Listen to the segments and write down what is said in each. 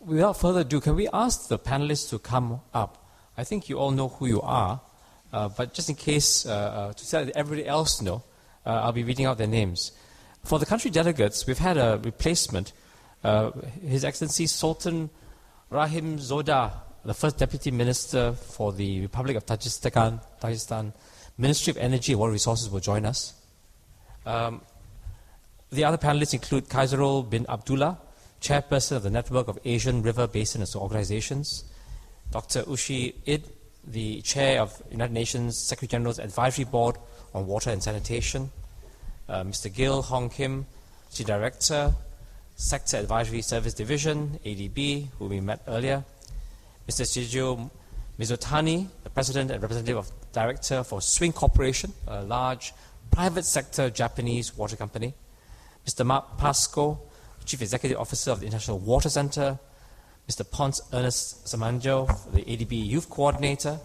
Without further ado, can we ask the panelists to come up? I think you all know who you are, but just in case, to let everybody else know, I'll be reading out their names. For the country delegates, we've had a replacement. His Excellency Sultan Rahim Zoda, the first Deputy Minister for the Republic of Tajikistan, Ministry of Energy and Water Resources will join us. The other panelists include Kaizarul bin Abdullah, Chairperson of the Network of Asian River Basin Organizations, Dr. Ushi Id, the Chair of United Nations Secretary General's Advisory Board on Water and Sanitation, Mr. Gil Hong Kim, Chief Director, Sector Advisory Service Division, ADB, who we met earlier, Mr. Shijio Mizutani, the President and Representative of Director for Swing Corporation, a large private sector Japanese water company, Mr. Mark Pasco, Chief Executive Officer of the International Water Center, Mr. Ponce Ernest Samanjo, the ADB Youth Coordinator,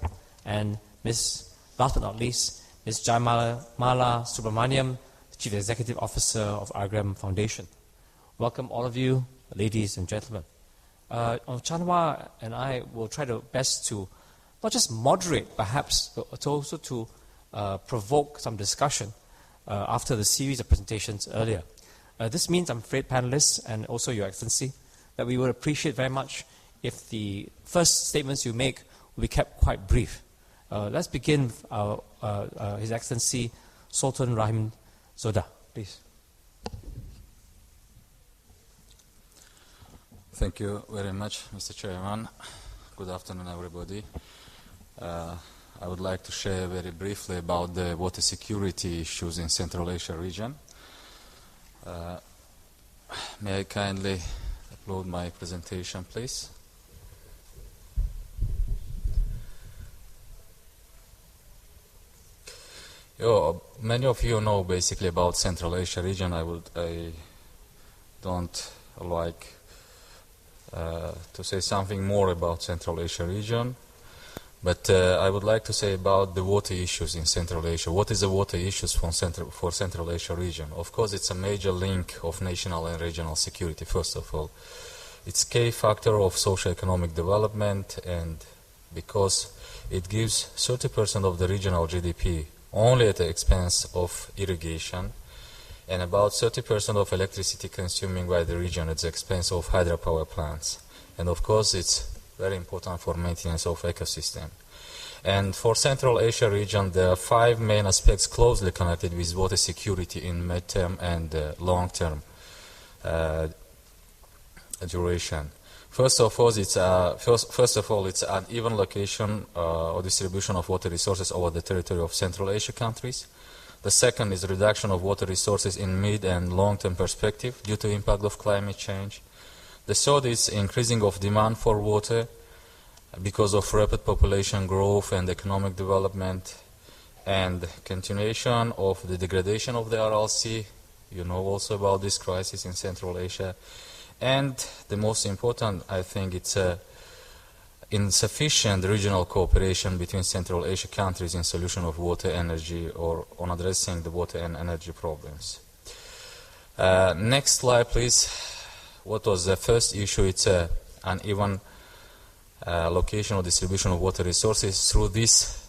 and last but not least, Ms. Jaimala Subramaniam, Chief Executive Officer of Argram Foundation. Welcome all of you, ladies and gentlemen. Chanwa and I will try to best to not just moderate perhaps, but also to provoke some discussion after the series of presentations earlier. This means, I'm afraid, panelists and also Your Excellency, that we would appreciate very much if the first statements you make will be kept quite brief. Let's begin with His Excellency Sultan Rahim Zoda, please. Thank you very much, Mr. Chairman. Good afternoon, everybody. I would like to share very briefly about the water security issues in Central Asia region. May I kindly upload my presentation, please? Many of you know basically about Central Asia region. I don't like to say something more about Central Asia region, but I would like to say about the water issues in Central Asia. What is the water issues for Central Asia region? Of course, it's a major link of national and regional security, first of all. It's a key factor of socio-economic development, and because it gives 30% of the regional GDP only at the expense of irrigation, and about 30% of electricity consuming by the region at the expense of hydropower plants. And of course, it's very important for maintenance of ecosystem. And for Central Asia region, there are 5 main aspects closely connected with water security in mid-term and long-term duration. First of all, it's an even location or distribution of water resources over the territory of Central Asia countries. The second is reduction of water resources in mid and long-term perspective due to impact of climate change. The third is increasing of demand for water because of rapid population growth and economic development, and continuation of the degradation of the RLC. You know also about this crisis in Central Asia. And the most important, I think, it's insufficient regional cooperation between Central Asia countries in solution of water, energy, or on addressing the water and energy problems. Next slide, please. What was the first issue? It's an uneven location or distribution of water resources. Through this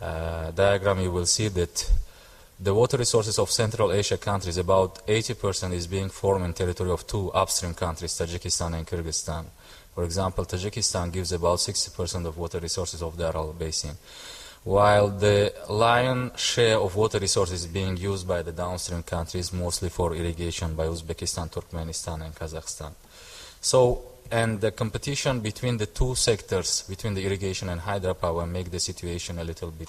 diagram, you will see that the water resources of Central Asia countries, about 80% is being formed in territory of 2 upstream countries, Tajikistan and Kyrgyzstan. For example, Tajikistan gives about 60% of water resources of the Aral Basin, while the lion's share of water resources is being used by the downstream countries, mostly for irrigation by Uzbekistan, Turkmenistan, and Kazakhstan. So, and the competition between the 2 sectors, between the irrigation and hydropower, make the situation a little bit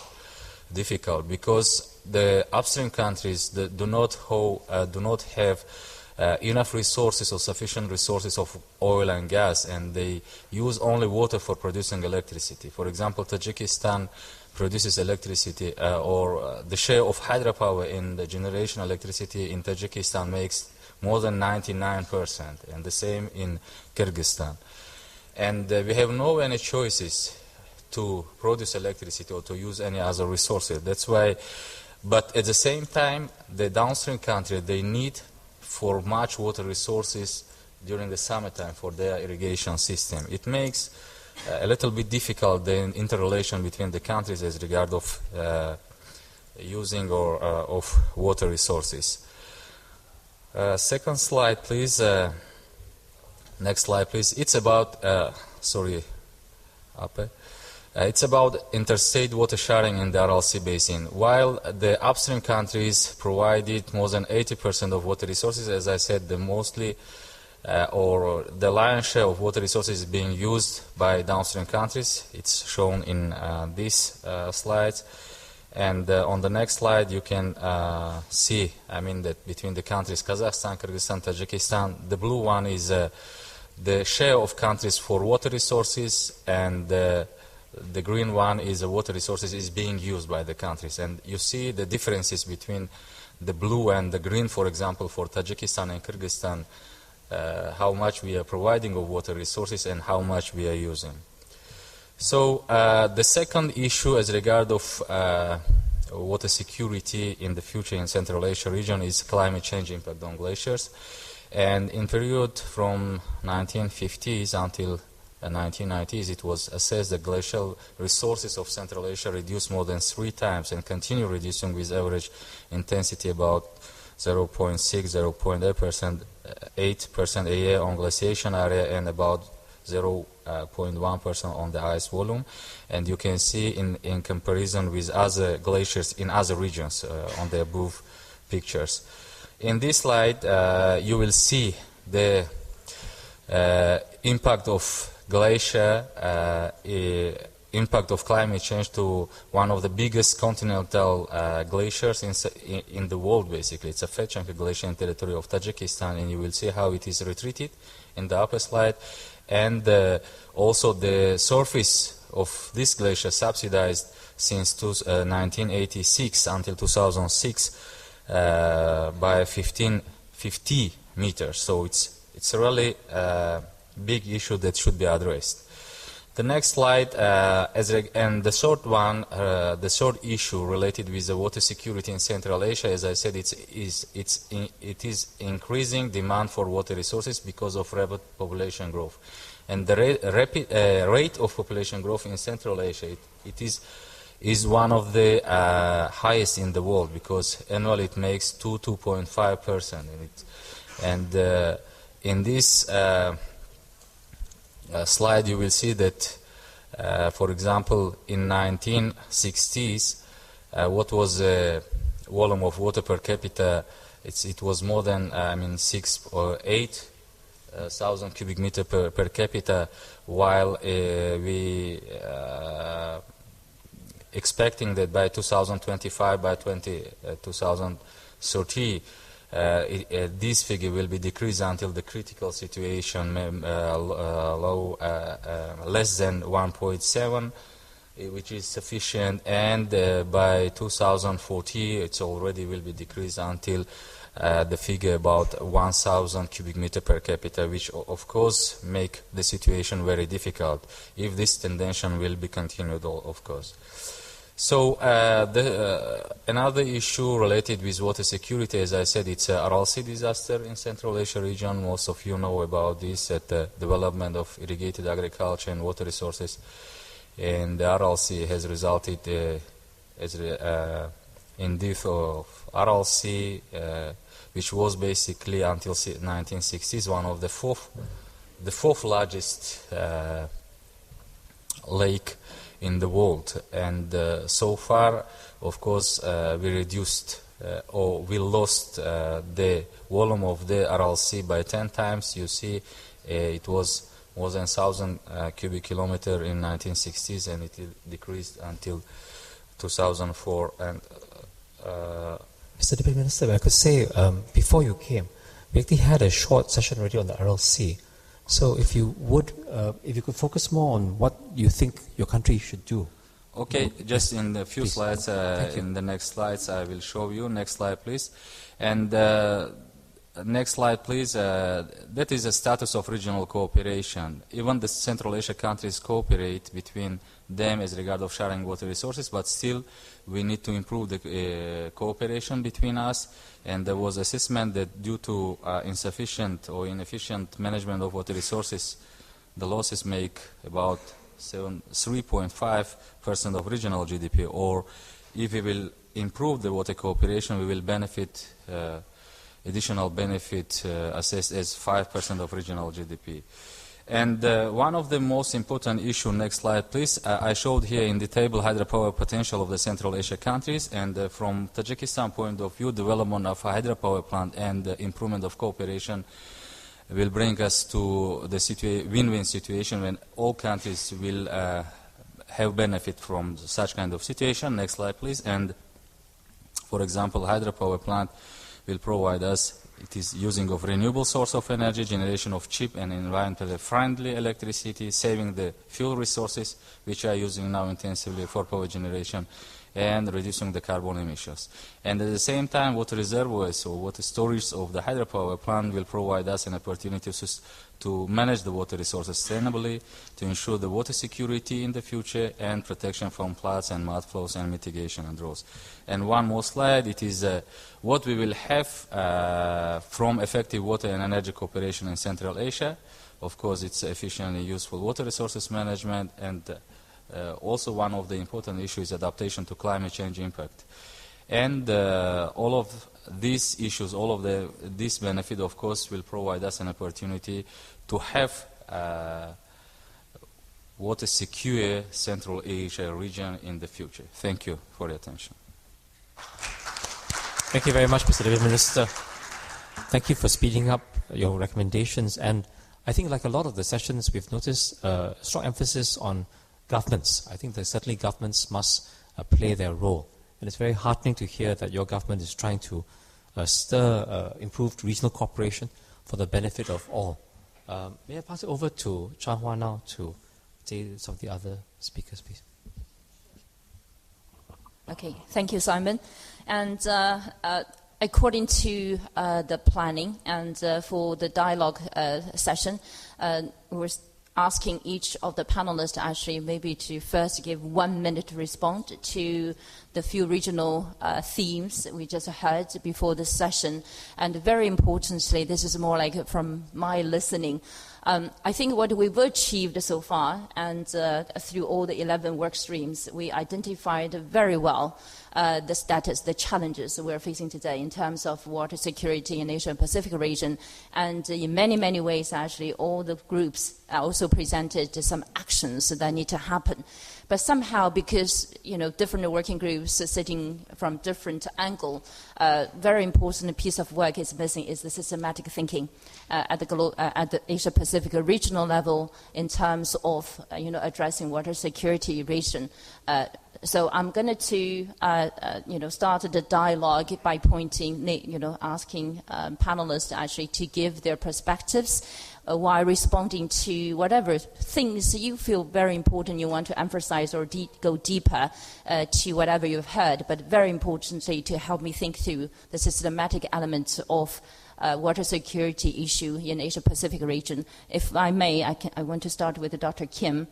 difficult, because the upstream countries do not have enough resources or sufficient resources of oil and gas, and they use only water for producing electricity. For example, Tajikistan produces electricity, or the share of hydropower in the generation electricity in Tajikistan makes more than 99%, and the same in Kyrgyzstan. And we have no any choices to produce electricity or to use any other resources. That's why, but at the same time, the downstream country, they need for much water resources during the summertime for their irrigation system. It makes a little bit difficult the interrelation between the countries as regard of using or of water resources. Second slide, please. Next slide, please. It's about it's about interstate water sharing in the RLC basin. While the upstream countries provided more than 80% of water resources, as I said, the lion's share of water resources is being used by downstream countries. It's shown in these slides. And on the next slide, you can see, that between the countries Kazakhstan, Kyrgyzstan, Tajikistan, the blue one is the share of countries for water resources, and the green one is the water resources is being used by the countries. And you see the differences between the blue and the green, for example, for Tajikistan and Kyrgyzstan, how much we are providing of water resources and how much we are using. So the second issue as regard of water security in the future in Central Asia region is climate change impact on glaciers. And in period from 1950s until 1990s, it was assessed that glacial resources of Central Asia reduced more than 3 times and continue reducing with average intensity about 0.6, 0.8% a year on glaciation area and about 0.1% on the ice volume. And you can see in comparison with other glaciers in other regions on the above pictures. In this slide, you will see the impact of glacier, impact of climate change to one of the biggest continental glaciers in the world, basically. It's a Fetchenko Glacier in territory of Tajikistan, and you will see how it is retreated in the upper slide. And also the surface of this glacier subsidized since 1986 until 2006 by 50 meters. So it's a really big issue that should be addressed. The next slide, and the third one, the third issue related with the water security in Central Asia, as I said, it is increasing demand for water resources because of rapid population growth. And the rate of population growth in Central Asia, it is one of the highest in the world, because annually it makes 2.5%. And in this slide, you will see that, for example, in 1960s, what was the volume of water per capita? It was more than 6 or 8 thousand cubic meter per capita, while we expecting that by 2025, by 2030, this figure will be decreased until the critical situation less than 1.7, which is sufficient, and by 2040 it already will be decreased until the figure about 1,000 cubic meter per capita, which of course make the situation very difficult if this tendency will be continued, of course. So another issue related with water security, as I said, it's a RLC disaster in Central Asia region. Most of you know about this, that the development of irrigated agriculture and water resources in the RLC has resulted in death of RLC, which was basically until 1960s one of the fourth largest lake in the world. And so far, of course, we reduced or we lost the volume of the RLC by 10 times. You see, it was more than 1,000 cubic kilometer in 1960s, and it decreased until 2004. And Mr. Deputy Minister, I could say, before you came, we actually had a short session already on the RLC. So if you could focus more on what you think your country should do. Okay, just in the few slides, in the next slides I will show you. Next slide, please. And next slide, please. That is the status of regional cooperation. Even the Central Asia countries cooperate between them as regard of sharing water resources, but still we need to improve the cooperation between us. And there was assessment that due to insufficient or inefficient management of water resources, the losses make about 3.5% of regional GDP, or if we will improve the water cooperation, we will benefit, additional benefit assessed as 5% of regional GDP. And one of the most important issues, next slide please, I showed here in the table hydropower potential of the Central Asia countries, and from Tajikistan point of view, development of a hydropower plant and improvement of cooperation will bring us to the win-win situation when all countries will have benefit from such kind of situation. Next slide please. And for example, hydropower plant will provide us, it is using of renewable source of energy, generation of cheap and environmentally friendly electricity, saving the fuel resources which are using now intensively for power generation, and reducing the carbon emissions. And at the same time, water reservoirs or water storage of the hydropower plant will provide us an opportunity to manage the water resources sustainably, to ensure the water security in the future, and protection from floods and mud flows, and mitigation and droughts. And one more slide, it is what we will have from effective water and energy cooperation in Central Asia. Of course, it's efficient and useful water resources management, and also one of the important issues is adaptation to climate change impact. And all of these issues, all of this benefit, of course, will provide us an opportunity to have water secure Central Asia region in the future. Thank you for your attention. Thank you very much, Mr. Deputy Minister. Thank you for speeding up your recommendations. And I think like a lot of the sessions, we've noticed strong emphasis on governments. I think that certainly governments must play their role. And it's very heartening to hear that your government is trying to stir improved regional cooperation for the benefit of all. May I pass it over to Changhua now to say some of the other speakers, please. Okay, thank you, Simon. And according to the planning and for the dialogue session, we're asking each of the panelists actually maybe to first give 1 minute to respond to the few regional themes we just heard before this session. And very importantly, this is more like from my listening, I think what we've achieved so far, and through all the 11 work streams, we identified very well the status, the challenges we're facing today in terms of water security in the Asia-Pacific region. And in many, many ways, actually, all the groups also presented some actions that need to happen. But somehow, because different working groups are sitting from different angle, very important piece of work is missing is the systematic thinking at the Asia-Pacific regional level in terms of addressing water security region. So I'm going to start the dialogue by asking panelists actually to give their perspectives while responding to whatever things you feel very important you want to emphasize or go deeper to whatever you've heard, but very importantly to help me think through the systematic elements of water security issue in Asia-Pacific region. If I may, I want to start with Dr. Kim.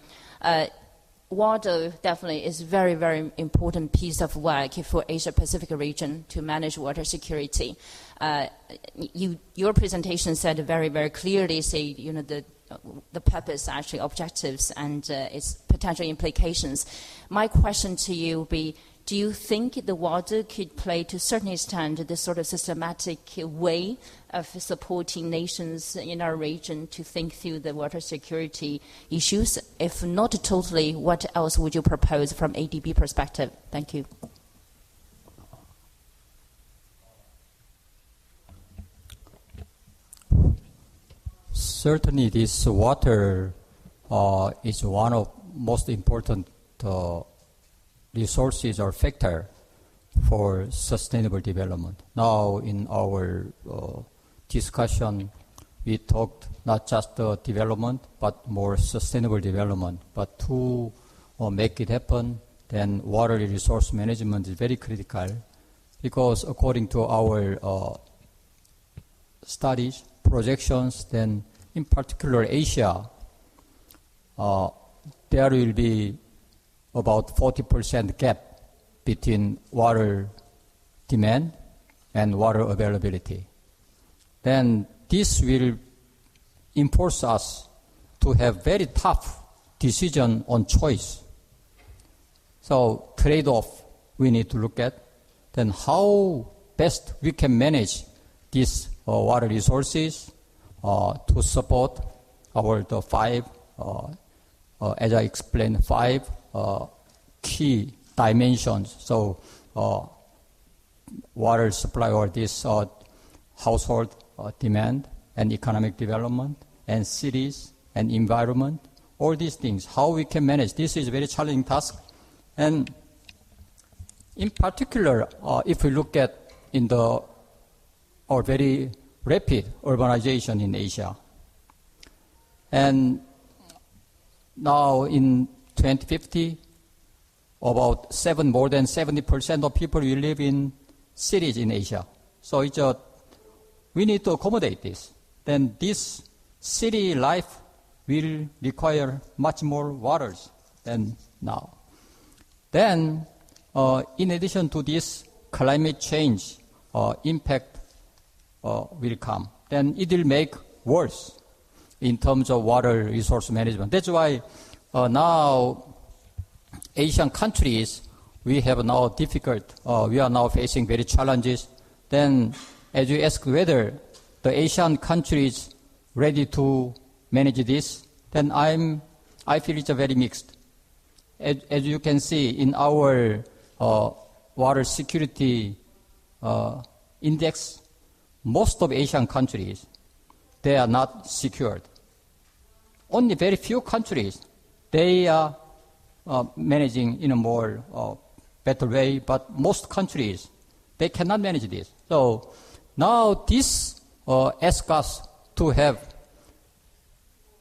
Water definitely is a very, very important piece of work for Asia-Pacific region to manage water security. Your presentation said very, very clearly, say, the purpose, actually, objectives, and its potential implications. My question to you would be, do you think the water could play, to a certain extent, this sort of systematic way of supporting nations in our region to think through the water security issues? If not totally, what else would you propose from ADB perspective? Thank you. Certainly, this water is one of most important resources or factor for sustainable development. Now, in our discussion, we talked not just the development, but more sustainable development. But to make it happen, then water resource management is very critical, because according to our studies, projections, then in particular Asia, there will be about 40% gap between water demand and water availability. Then this will enforce us to have very tough decision on choice. So trade-off we need to look at. Then how best we can manage these water resources to support the five, as I explained, five key dimensions. So water supply or this household demand and economic development and cities and environment, all these things, how we can manage. This is a very challenging task. And in particular, if we look at our very rapid urbanization in Asia, and now in 2050, about more than 70% of people will live in cities in Asia. So we need to accommodate this. Then this city life will require much more waters than now. Then, in addition to this, climate change impact will come. Then it will make worse in terms of water resource management. That's why now Asian countries, we have now we are now facing very challenges. Then, as you ask whether the Asian countries ready to manage this, then I feel it's a very mixed. As you can see in our water security index, most of Asian countries, they are not secured. Only very few countries, they are managing in a more better way, but most countries, they cannot manage this. So now this asks us to have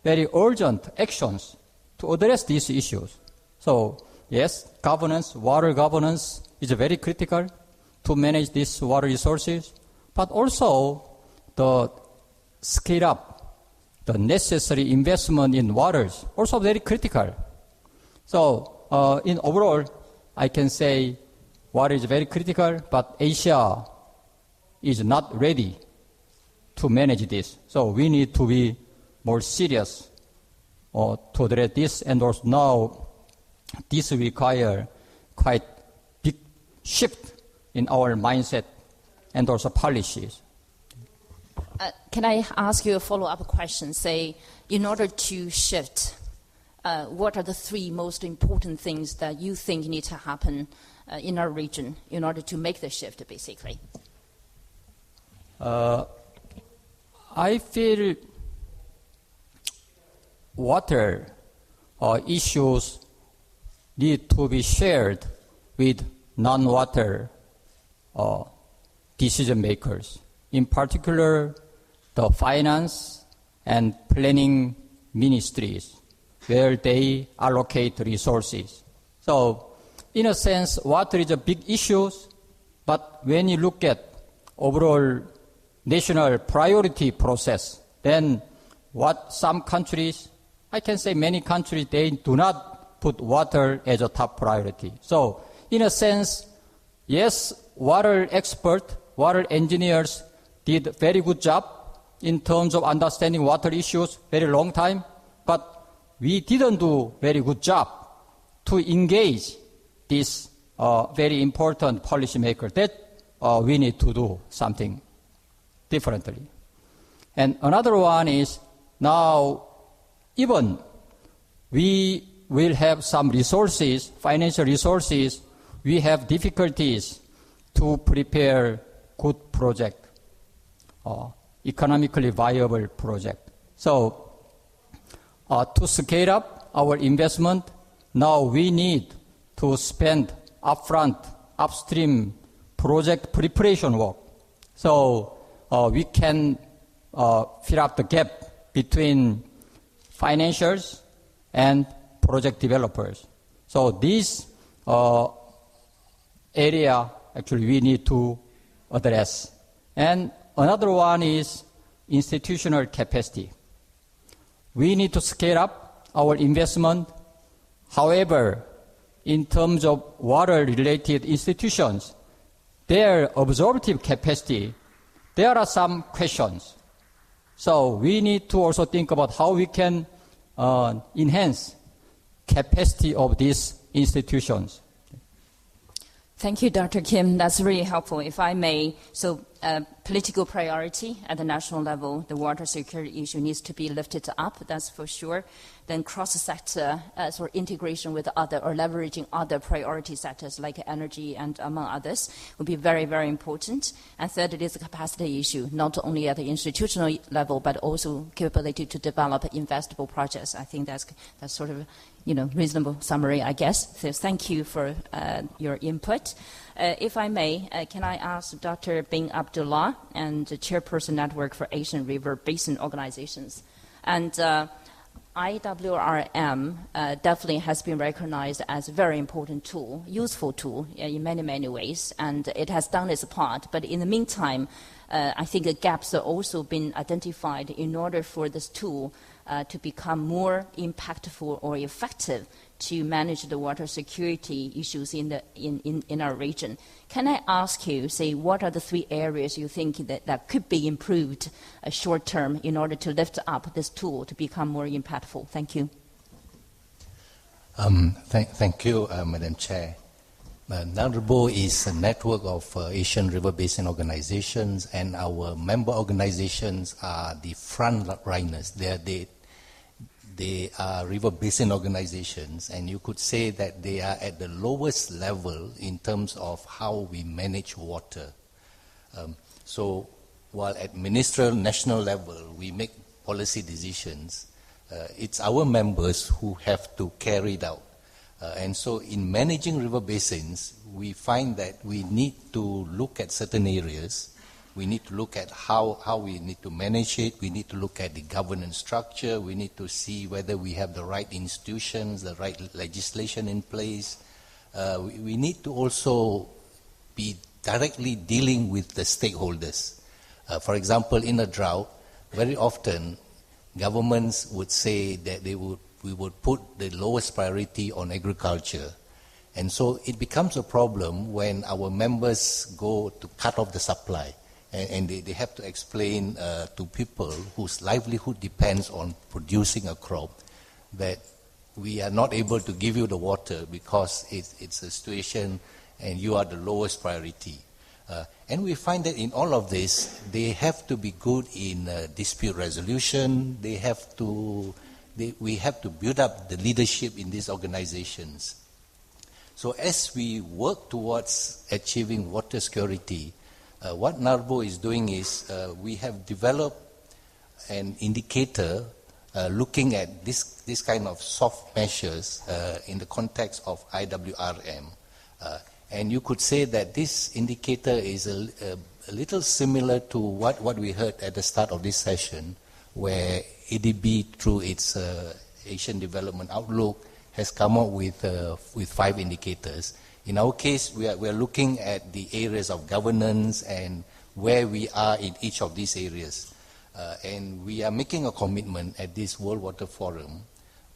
very urgent actions to address these issues. So yes, water governance is very critical to manage these water resources, but also the scale up, the necessary investment in waters, also very critical. So in overall, I can say water is very critical, but Asia is not ready to manage this. So we need to be more serious to address this, and also now this require quite big shift in our mindset and also policies. Can I ask you a follow-up question? Say, in order to shift, what are the three most important things that you think need to happen in our region in order to make the shift, basically? I feel water issues need to be shared with non-water decision makers. In particular, the finance and planning ministries, where they allocate resources. So, in a sense, water is a big issue, but when you look at overall national priority process, then what some countries, I can say many countries, they do not put water as a top priority. So, in a sense, yes, water experts, water engineers did a very good job in terms of understanding water issues very long time, but we didn't do very good job to engage this very important policymaker. That we need to do something differently. And another one is now even we will have some resources, financial resources, we have difficulties to prepare good project, economically viable project. So to scale up our investment, now we need to spend upstream project preparation work. So we can fill up the gap between financiers and project developers. So this area actually we need to address. And another one is institutional capacity. We need to scale up our investment. However, in terms of water-related institutions, their absorptive capacity, there are some questions. So we need to also think about how we can enhance capacity of these institutions. Thank you, Dr. Kim. That's really helpful. If I may, so political priority at the national level, the water security issue needs to be lifted up, that's for sure. Then cross-sector sort of integration with other or leveraging other priority sectors like energy and among others would be very, very important. And third, it is a capacity issue, not only at the institutional level, but also capability to develop investable projects. I think that's sort of reasonable summary, I guess. So thank you for your input. If I may, can I ask Dr. Bin Abdullah, and the Chairperson Network for Asian River Basin Organizations. And IWRM definitely has been recognized as a very important tool, useful tool in many, many ways, and it has done its part. But in the meantime, I think gaps have also been identified in order for this tool to become more impactful or effective to manage the water security issues in our region. Can I ask you, say, what are the 3 areas you think that could be improved short term in order to lift up this tool to become more impactful? Thank you. Thank you, Madam Chair. NARBO is a network of Asian River Basin organizations, and our member organizations are the front runners. They are river basin organizations, and you could say that they are at the lowest level in terms of how we manage water. So while at ministerial national level we make policy decisions, it's our members who have to carry it out. And so in managing river basins, we find that we need to look at certain areas. We need to look at how we need to manage it. We need to look at the governance structure. We need to see whether we have the right institutions, the right legislation in place. We need to also be directly dealing with the stakeholders. For example, in a drought, very often governments would say that we would put the lowest priority on agriculture. And so it becomes a problem when our members go to cut off the supply. And they have to explain to people whose livelihood depends on producing a crop that we are not able to give you the water because it's a situation and you are the lowest priority. And we find that in all of this, they have to be good in dispute resolution. We have to build up the leadership in these organizations. So as we work towards achieving water security, what NARBO is doing is we have developed an indicator looking at this kind of soft measures in the context of IWRM. And you could say that this indicator is a little similar to what we heard at the start of this session, where ADB, through its Asian Development Outlook, has come up with 5 indicators. In our case, we are looking at the areas of governance and where we are in each of these areas. And we are making a commitment at this World Water Forum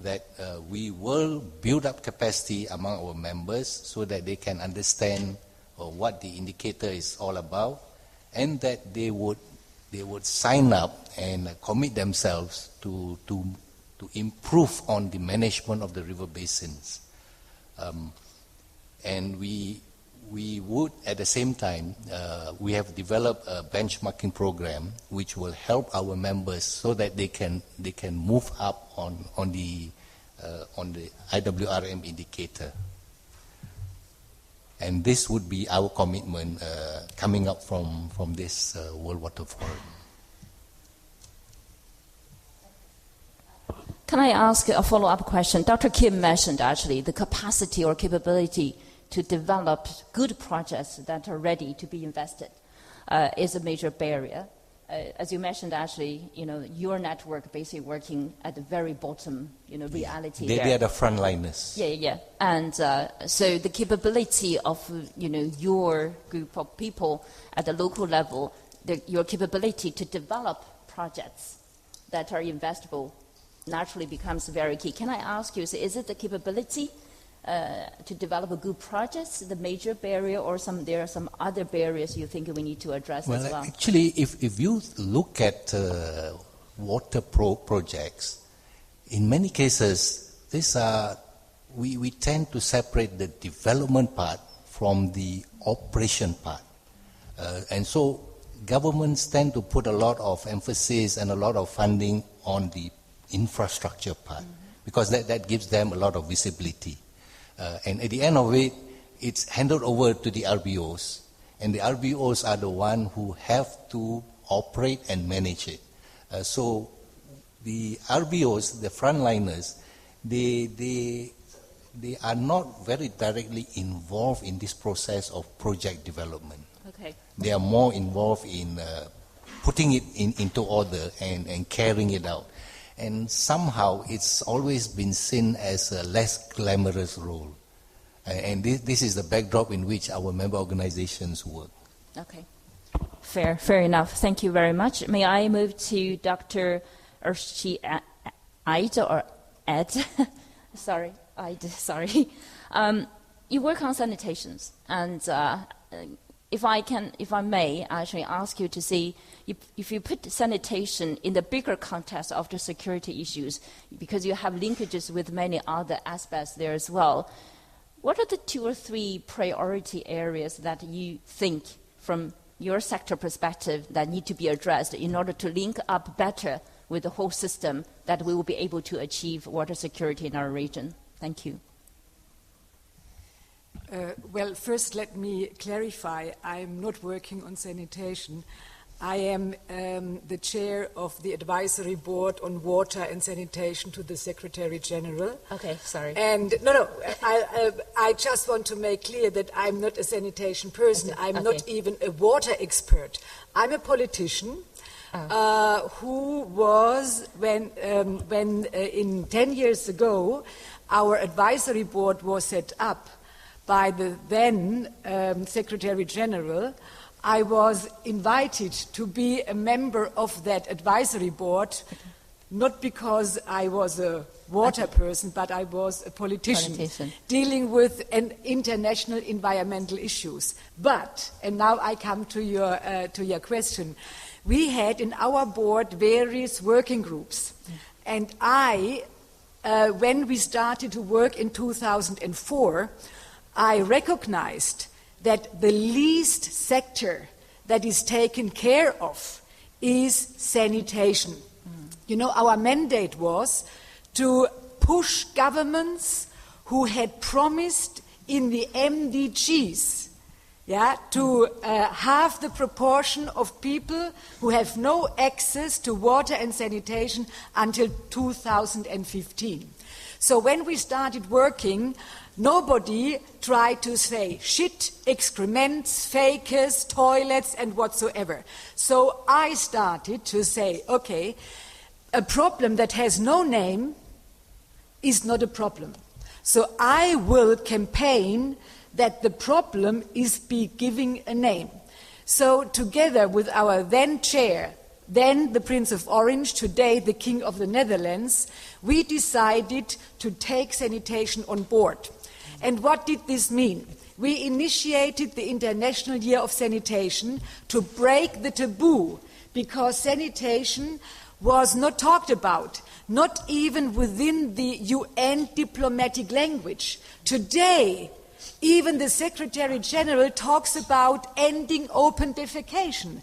that we will build up capacity among our members so that they can understand what the indicator is all about, and that they would sign up and commit themselves to improve on the management of the river basins. And we would, at the same time, we have developed a benchmarking program which will help our members so that they can move up on the IWRM indicator. And this would be our commitment coming up from this World Water Forum. Can I ask a follow-up question? Dr. Kim mentioned actually the capacity or capability to develop good projects that are ready to be invested is a major barrier. As you mentioned, actually, your network basically working at the very bottom, reality. They are the frontliners. Yeah. And so the capability of, your group of people at the local level, your capability to develop projects that are investable naturally becomes very key. Can I ask you, so is it the capability to develop good projects, the major barrier, or there are some other barriers you think we need to address as well? Actually, if you look at water projects, in many cases, we tend to separate the development part from the operation part. And so governments tend to put a lot of emphasis and a lot of funding on the infrastructure part, because that gives them a lot of visibility. And at the end of it, it's handed over to the RBOs, and the RBOs are the ones who have to operate and manage it. So the RBOs, the frontliners, they are not very directly involved in this process of project development. Okay. They are more involved in putting it into order and carrying it out. And somehow it's always been seen as a less glamorous role. And this is the backdrop in which our member organizations work. Okay. Fair enough. Thank you very much. May I move to Dr. Urshi Ide or Ed? Sorry. You work on sanitations, and if I may actually ask you to see if you put sanitation in the bigger context of the security issues, because you have linkages with many other aspects there as well. What are the 2 or 3 priority areas that you think, from your sector perspective, that need to be addressed in order to link up better with the whole system, that we will be able to achieve water security in our region? Thank you. Well, first let me clarify. I'm not working on sanitation. I am the chair of the advisory board on water and sanitation to the Secretary General. Okay, sorry. And no, I just want to make clear that I'm not a sanitation person. I'm not even a water expert. I'm a politician who was, when in 10 years ago, our advisory board was set up by the then Secretary General. I was invited to be a member of that advisory board, not because I was a water person, but I was a politician. Dealing with international environmental issues. But, and now I come to your question, we had in our board various working groups, and when we started to work in 2004, I recognized that the least sector that is taken care of is sanitation. You know, our mandate was to push governments who had promised in the MDGs to have the proportion of people who have no access to water and sanitation until 2015. So when we started working, nobody tried to say shit, excrements, fakers, toilets, and whatsoever. So I started to say, okay, a problem that has no name is not a problem. So I will campaign that the problem is be giving a name. So together with our then chair, then the Prince of Orange, today the King of the Netherlands, we decided to take sanitation on board. And what did this mean? We initiated the International Year of Sanitation to break the taboo, because sanitation was not talked about, not even within the UN diplomatic language. Today, even the Secretary General talks about ending open defecation.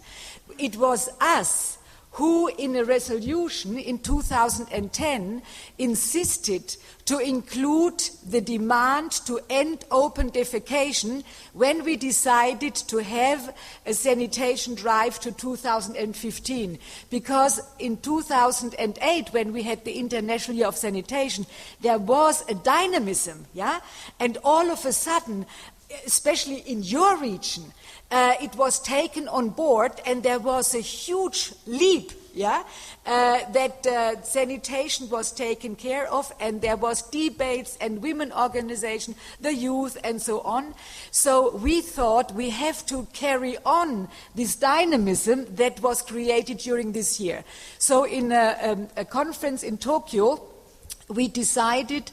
It was us who, in a resolution in 2010, insisted to include the demand to end open defecation when we decided to have a sanitation drive to 2015. Because in 2008, when we had the International Year of Sanitation, there was a dynamism, and all of a sudden, especially in your region, it was taken on board, and there was a huge leap that sanitation was taken care of, and there was debates and women organization, the youth, and so on. So we thought we have to carry on this dynamism that was created during this year. So in a conference in Tokyo, we decided,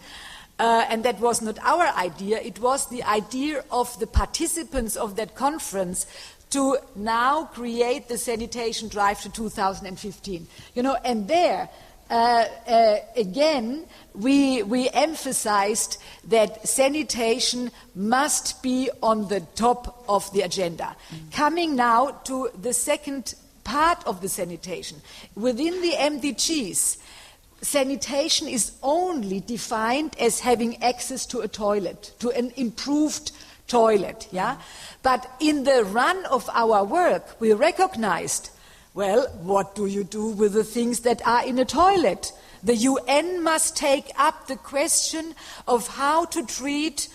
and that was not our idea, it was the idea of the participants of that conference to now create the sanitation drive to 2015. And there, again, we emphasized that sanitation must be on the top of the agenda. Coming now to the second part of the sanitation. Within the MDGs, sanitation is only defined as having access to a toilet, to an improved toilet, But in the run of our work, we recognized, well, what do you do with the things that are in a toilet? The UN must take up the question of how to treat,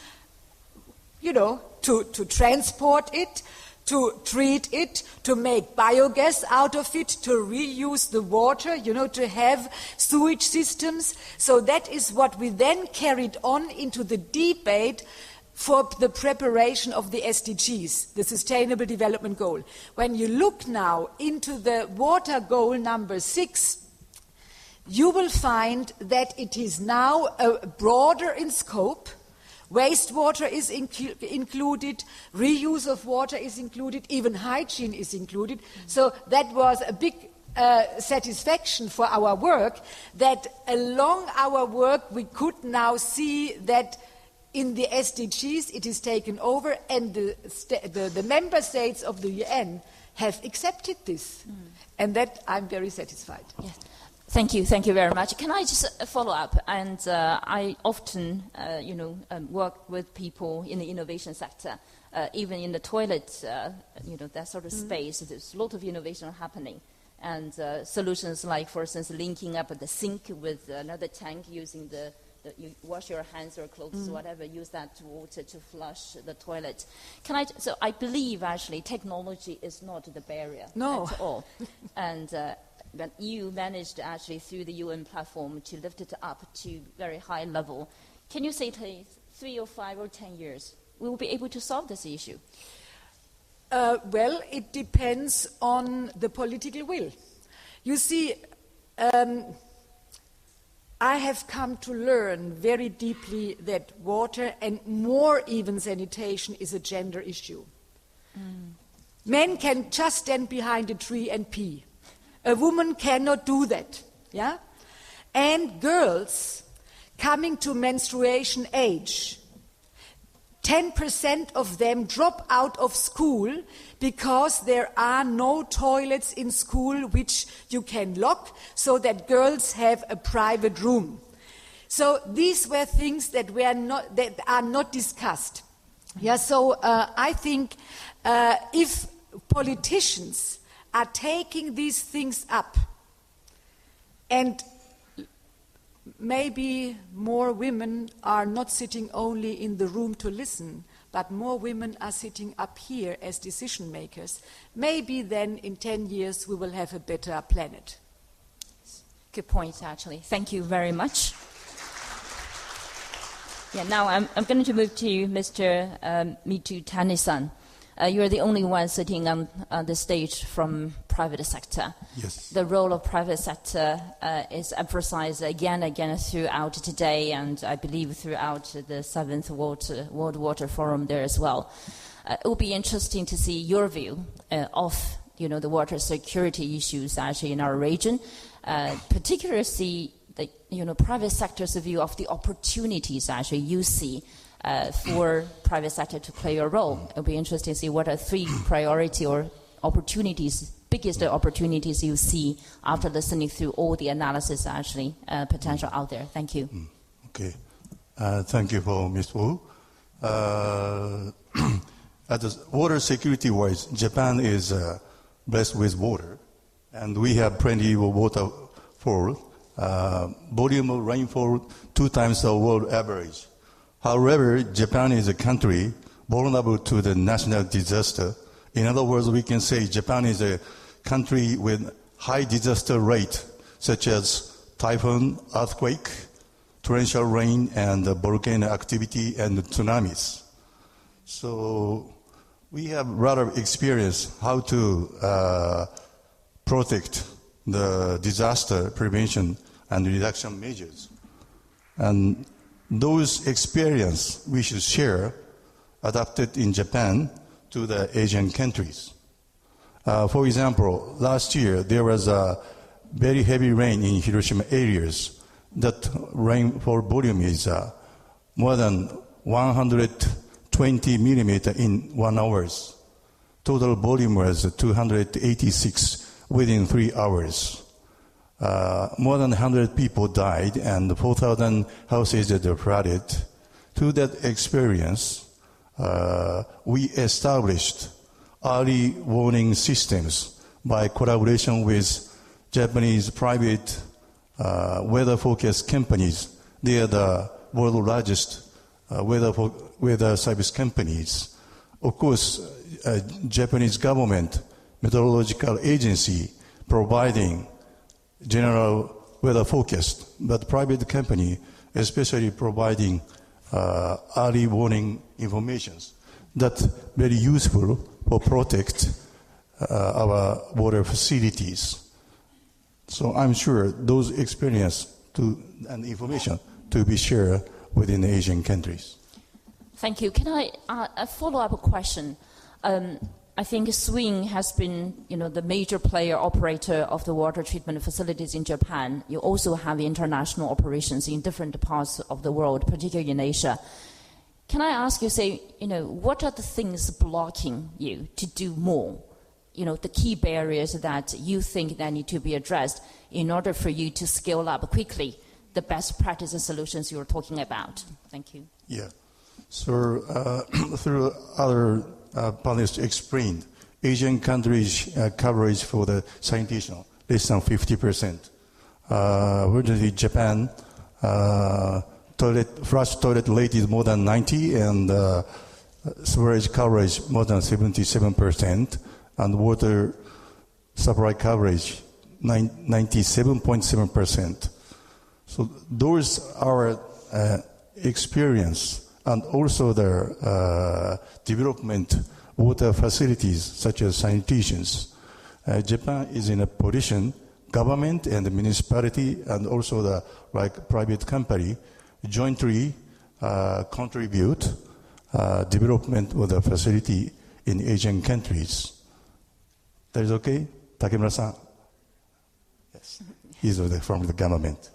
to transport it, to treat it, to make biogas out of it, to reuse the water, to have sewage systems. So that is what we then carried on into the debate for the preparation of the SDGs, the Sustainable Development Goal. When you look now into the water goal number 6, you will find that it is now broader in scope. Wastewater is included, reuse of water is included, even hygiene is included. So that was a big satisfaction for our work, that along our work we could now see that in the SDGs it is taken over, and the member states of the UN have accepted this. And that I'm very satisfied. Yes. Thank you very much. Can I just follow up? And I often, work with people in the innovation sector, even in the toilet, that sort of space. There's a lot of innovation happening, and solutions like, for instance, linking up the sink with another tank, using you wash your hands or clothes, whatever, use that water to flush the toilet. So I believe actually technology is not the barrier at all, and. But you managed actually through the UN platform to lift it up to very high level. Can you say 3 or 5 or 10 years we will be able to solve this issue? Well, it depends on the political will. You see, I have come to learn very deeply that water, and more even sanitation, is a gender issue. Men can just stand behind a tree and pee. A woman cannot do that, And girls coming to menstruation age, 10% of them drop out of school because there are no toilets in school which you can lock, so that girls have a private room. So these were things that are not discussed. So I think if politicians are taking these things up, and maybe more women are not sitting only in the room to listen, but more women are sitting up here as decision makers, maybe then in 10 years we will have a better planet. Good point, actually. Thank you very much. Now I'm going to move to Mr. Mitutani-san. You're the only one sitting on the stage from private sector. Yes. The role of private sector is emphasized again and again throughout today, and I believe throughout the 7th World Water Forum there as well. It will be interesting to see your view of the water security issues actually in our region, particularly the private sector's view of the opportunities actually you see for private sector to play a role. It'll be interesting to see what are 3 priority or opportunities, biggest opportunities you see after listening through all the analysis actually potential out there. Thank you. Okay. Thank you for Ms. Wu. At the water security wise, Japan is blessed with water, and we have plenty of waterfall. Volume of rainfall 2 times the world average. However, Japan is a country vulnerable to the national disaster. In other words, we can say Japan is a country with high disaster rate, such as typhoon, earthquake, torrential rain, and volcano activity and tsunamis. So we have a lot of experience how to protect the disaster prevention and reduction measures. And those experience we should share, adapted in Japan to the Asian countries. For example, last year there was a very heavy rain in Hiroshima areas. That rainfall volume is more than 120 millimeter in 1 hour. Total volume was 286 within 3 hours. More than 100 people died and 4,000 houses that flooded. Through that experience, we established early warning systems by collaboration with Japanese private weather forecast companies. They are the world's largest weather service companies. Of course, Japanese government meteorological agency providing general weather forecast, but private company especially providing early warning informations. That's very useful for protect our water facilities. So I'm sure those experience and information to be shared within the Asian countries. Thank you. Can I a follow-up question? I think Swing has been, the major player operator of the water treatment facilities in Japan. You also have international operations in different parts of the world, particularly in Asia. Can I ask you, what are the things blocking you to do more? The key barriers that you think that need to be addressed in order for you to scale up quickly the best practice and solutions you're talking about. Thank you. Yeah. So through other panelists explained, Asian countries coverage for the sanitation less than 50%. Originally Japan, flush toilet rate is more than 90, and sewerage coverage more than 77%. And water supply coverage 97.7%. So those are experience, and also the development water facilities such as sanitations. Japan is in a position, government and the municipality and also the private company jointly contribute development of the facility in Asian countries. That is okay? Takemura-san? Yes. He's from the government.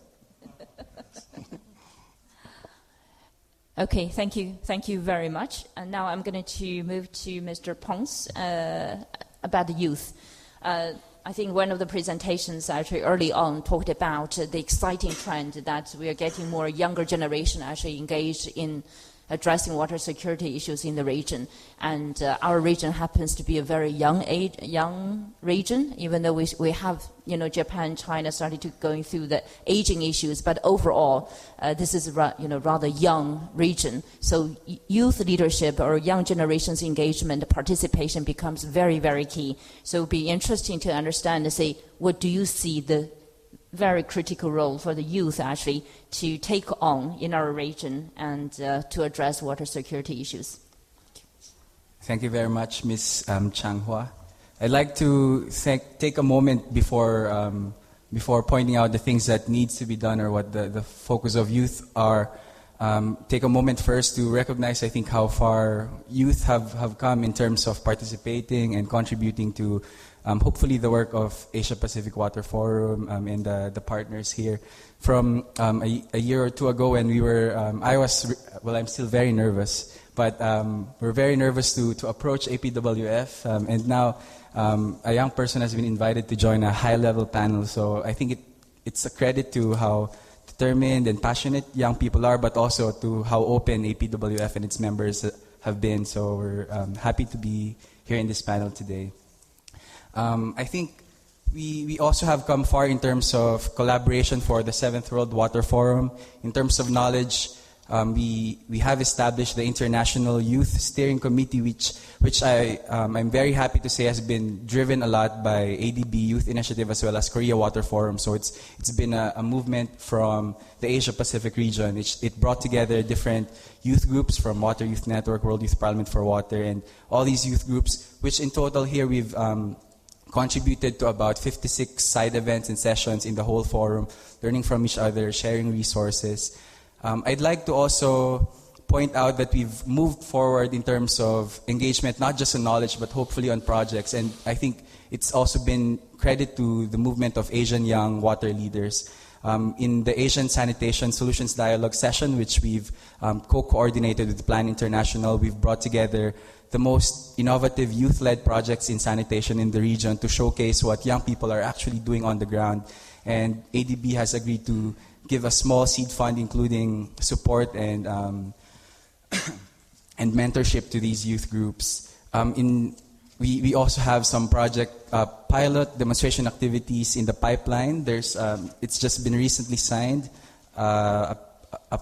Okay, thank you. Thank you very much. And now I'm going to move to Mr. Ponce about the youth. I think one of the presentations actually early on talked about the exciting trend that we are getting more younger generation actually engaged in addressing water security issues in the region. And our region happens to be a very young region, even though we have, Japan, China started to going through the aging issues. But overall, this is rather young region. So youth leadership or young generation's engagement, participation becomes very, very key. So it would be interesting to understand and say, what do you see the very critical role for the youth actually to take on in our region and to address water security issues? Thank you very much, Ms. Changhua. I'd like to take a moment before pointing out the things that needs to be done or what the focus of youth are. Take a moment first to recognize, I think, how far youth have come in terms of participating and contributing to hopefully the work of Asia Pacific Water Forum and the partners here. From a year or two ago when we were, I'm still very nervous, but we're very nervous to approach APWF, and now a young person has been invited to join a high-level panel, so I think it's a credit to how determined and passionate young people are, but also to how open APWF and its members have been, so we're happy to be here in this panel today. I think we also have come far in terms of collaboration for the 7th World Water Forum. In terms of knowledge, we have established the International Youth Steering Committee, which I'm very happy to say has been driven a lot by ADB Youth Initiative as well as Korea Water Forum. So it's been a movement from the Asia Pacific region. It brought together different youth groups from Water Youth Network, World Youth Parliament for Water, and all these youth groups, which in total here we've contributed to about 56 side events and sessions in the whole forum, learning from each other, sharing resources. I'd like to also point out that we've moved forward in terms of engagement, not just on knowledge, but hopefully on projects. And I think it's also been credit to the movement of Asian young water leaders. In the Asian Sanitation Solutions Dialogue session, which we've co-coordinated with Plan International, we've brought together the most innovative youth-led projects in sanitation in the region to showcase what young people are actually doing on the ground. And ADB has agreed to give a small seed fund, including support and and mentorship to these youth groups. We also have some project pilot demonstration activities in the pipeline. It's just been recently signed, a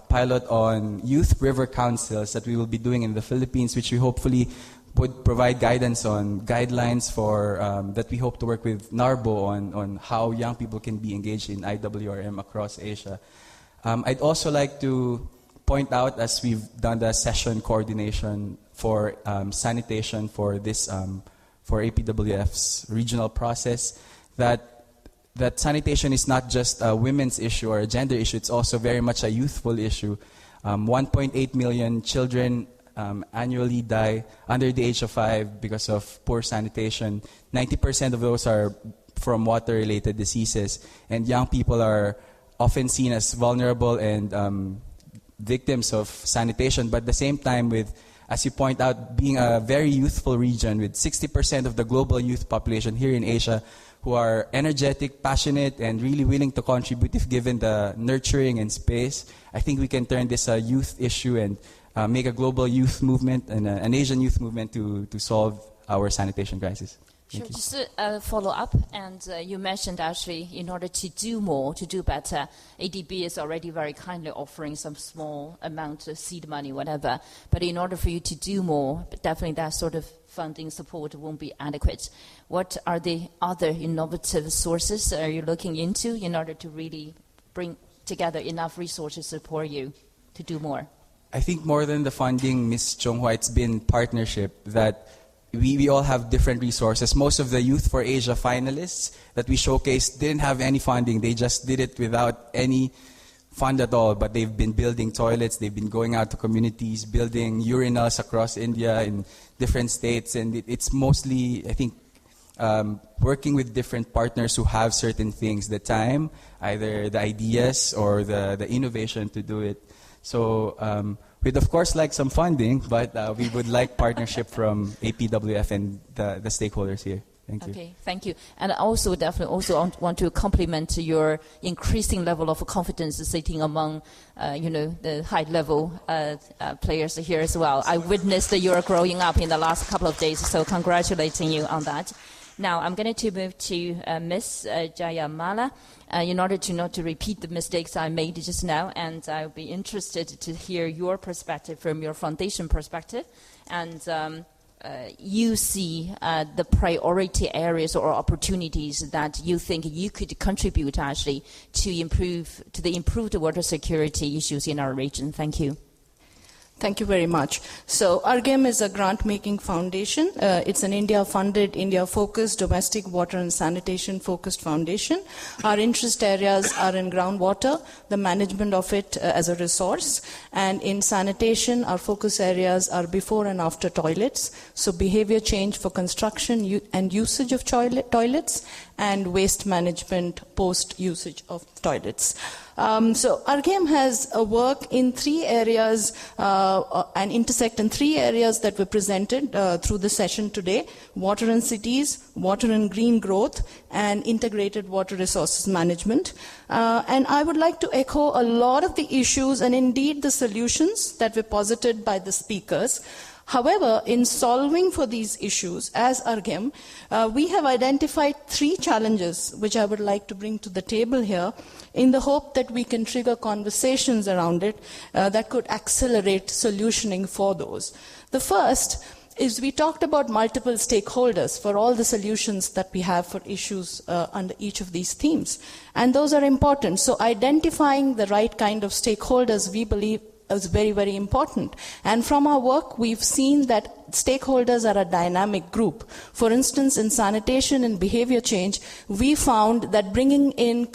pilot on youth river councils that we will be doing in the Philippines, which we hopefully would provide guidelines for that we hope to work with NARBO on how young people can be engaged in IWRM across Asia. I'd also like to point out, as we've done the session coordination for sanitation for this for APWF's regional process, that sanitation is not just a women's issue or a gender issue, it's also very much a youthful issue. 1.8 million children annually die under the age of 5 because of poor sanitation. 90% of those are from water-related diseases, and young people are often seen as vulnerable and victims of sanitation, but at the same time, with, as you point out, being a very youthful region with 60% of the global youth population here in Asia who are energetic, passionate, and really willing to contribute if given the nurturing and space, I think we can turn this a youth issue and make a global youth movement and an Asian youth movement to solve our sanitation crisis. Sure, just a follow-up, and you mentioned actually in order to do more, to do better, ADB is already very kindly offering some small amount of seed money, whatever, but in order for you to do more, definitely that sort of funding support won't be adequate. What are the other innovative sources are you looking into in order to really bring together enough resources to support you to do more? I think more than the funding, Ms. Chung-Hwa, it's been partnership that we all have different resources. Most of the Youth for Asia finalists that we showcased didn't have any funding. They just did it without any fund at all, but they've been building toilets, they've been going out to communities, building urinals across India in different states, and it's mostly, I think, working with different partners who have certain things, the time, either the ideas or the innovation to do it. So we'd of course like some funding, but we would like partnership from APWF and the stakeholders here. Thank you. Okay, thank you. And I also definitely also want to compliment your increasing level of confidence sitting among, the high-level players here as well. I witnessed your growing up in the last couple of days, so congratulating you on that. Now, I'm going to move to Ms. Jayamala in order to not to repeat the mistakes I made just now, and I'll be interested to hear your perspective from your foundation perspective. And you see the priority areas or opportunities that you think you could contribute actually to the improved water security issues in our region. Thank you. Thank you very much. So RGEM is a grant-making foundation. It's an India-funded, India-focused, domestic water and sanitation-focused foundation. Our interest areas are in groundwater, the management of it as a resource, and in sanitation, our focus areas are before and after toilets, so behavior change for construction and usage of toilets, and waste management post-usage of toilets. So RGEM has a work in 3 areas and intersect in 3 areas that were presented through the session today: water in cities, water and green growth, and integrated water resources management. And I would like to echo a lot of the issues and indeed the solutions that were posited by the speakers. However, in solving for these issues, as ARGEM, we have identified 3 challenges which I would like to bring to the table here in the hope that we can trigger conversations around it that could accelerate solutioning for those. The first is we talked about multiple stakeholders for all the solutions that we have for issues under each of these themes. And those are important. So identifying the right kind of stakeholders, we believe, is very, very important. And from our work, we've seen that stakeholders are a dynamic group. For instance, in sanitation and behavior change, we found that bringing in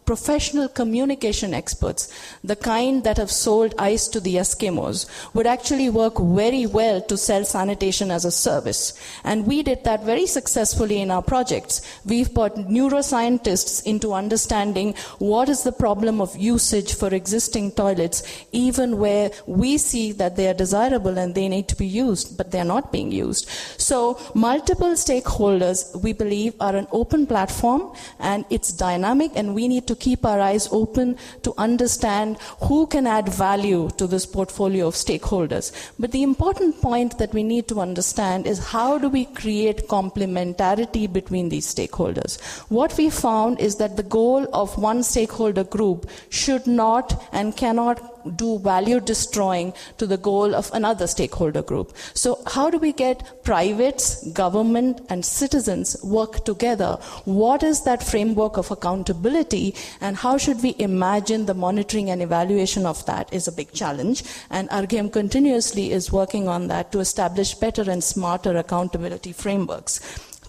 professional communication experts, the kind that have sold ice to the Eskimos, would actually work very well to sell sanitation as a service. And we did that very successfully in our projects. We've put neuroscientists into understanding what is the problem of usage for existing toilets, even where we see that they are desirable and they need to be used, but they're not being used. So multiple stakeholders, we believe, are an open platform, and it's dynamic, and we need to keep our eyes open to understand who can add value to this portfolio of stakeholders. But the important point that we need to understand is how do we create complementarity between these stakeholders. What we found is that the goal of one stakeholder group should not and cannot do value destroying to the goal of another stakeholder group. So how do we get privates, government, and citizens work together? What is that framework of accountability, and how should we imagine the monitoring and evaluation of that is a big challenge. And ARGEM continuously is working on that to establish better and smarter accountability frameworks.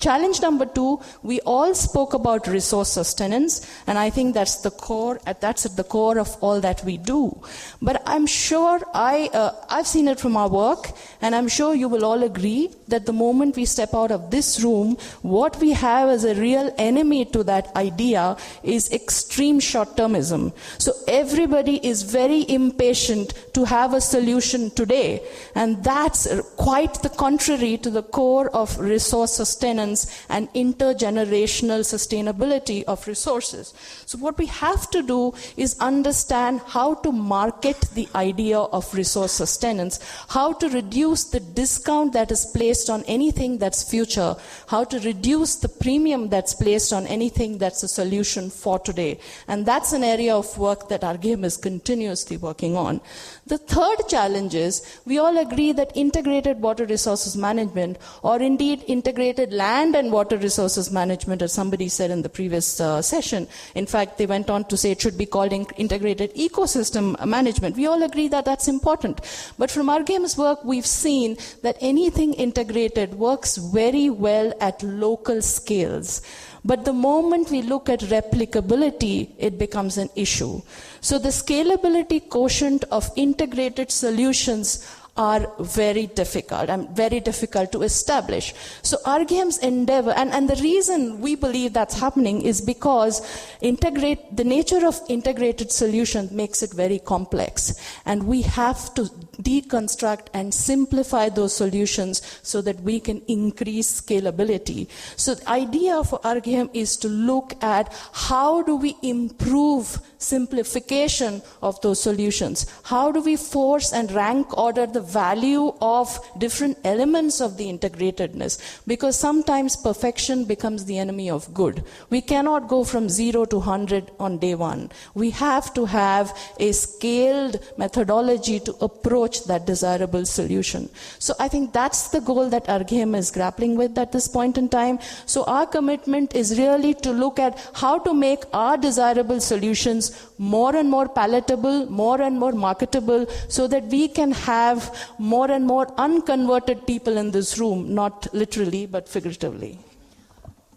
Challenge number 2, we all spoke about resource sustenance, and I think that's the core. That's at the core of all that we do. But I'm sure I've seen it from our work, and I'm sure you will all agree that the moment we step out of this room, what we have as a real enemy to that idea is extreme short-termism. So everybody is very impatient to have a solution today, and that's quite the contrary to the core of resource sustenance and intergenerational sustainability of resources. So what we have to do is understand how to market the idea of resource sustenance, how to reduce the discount that is placed on anything that's future, how to reduce the premium that's placed on anything that's a solution for today. And that's an area of work that ARGEM is continuously working on. The third challenge is we all agree that integrated water resources management, or indeed integrated land and water resources management, as somebody said in the previous session. In fact, they went on to say it should be called integrated ecosystem management. We all agree that that's important. But from ARGEM's work, we've seen that anything integrated works very well at local scales. But the moment we look at replicability, it becomes an issue. So the scalability quotient of integrated solutions are very difficult to establish. So ARGEM's endeavor, and the reason we believe that's happening is because the nature of integrated solution makes it very complex. And we have to deconstruct and simplify those solutions so that we can increase scalability. So the idea for ARGEM is to look at how do we improve simplification of those solutions? How do we force and rank order the value of different elements of the integratedness? Because sometimes perfection becomes the enemy of good. We cannot go from 0 to 100 on day one. We have to have a scaled methodology to approach that desirable solution. So I think that's the goal that ARGEM is grappling with at this point in time. So our commitment is really to look at how to make our desirable solutions more and more palatable, more and more marketable, so that we can have more and more unconverted people in this room, not literally but figuratively.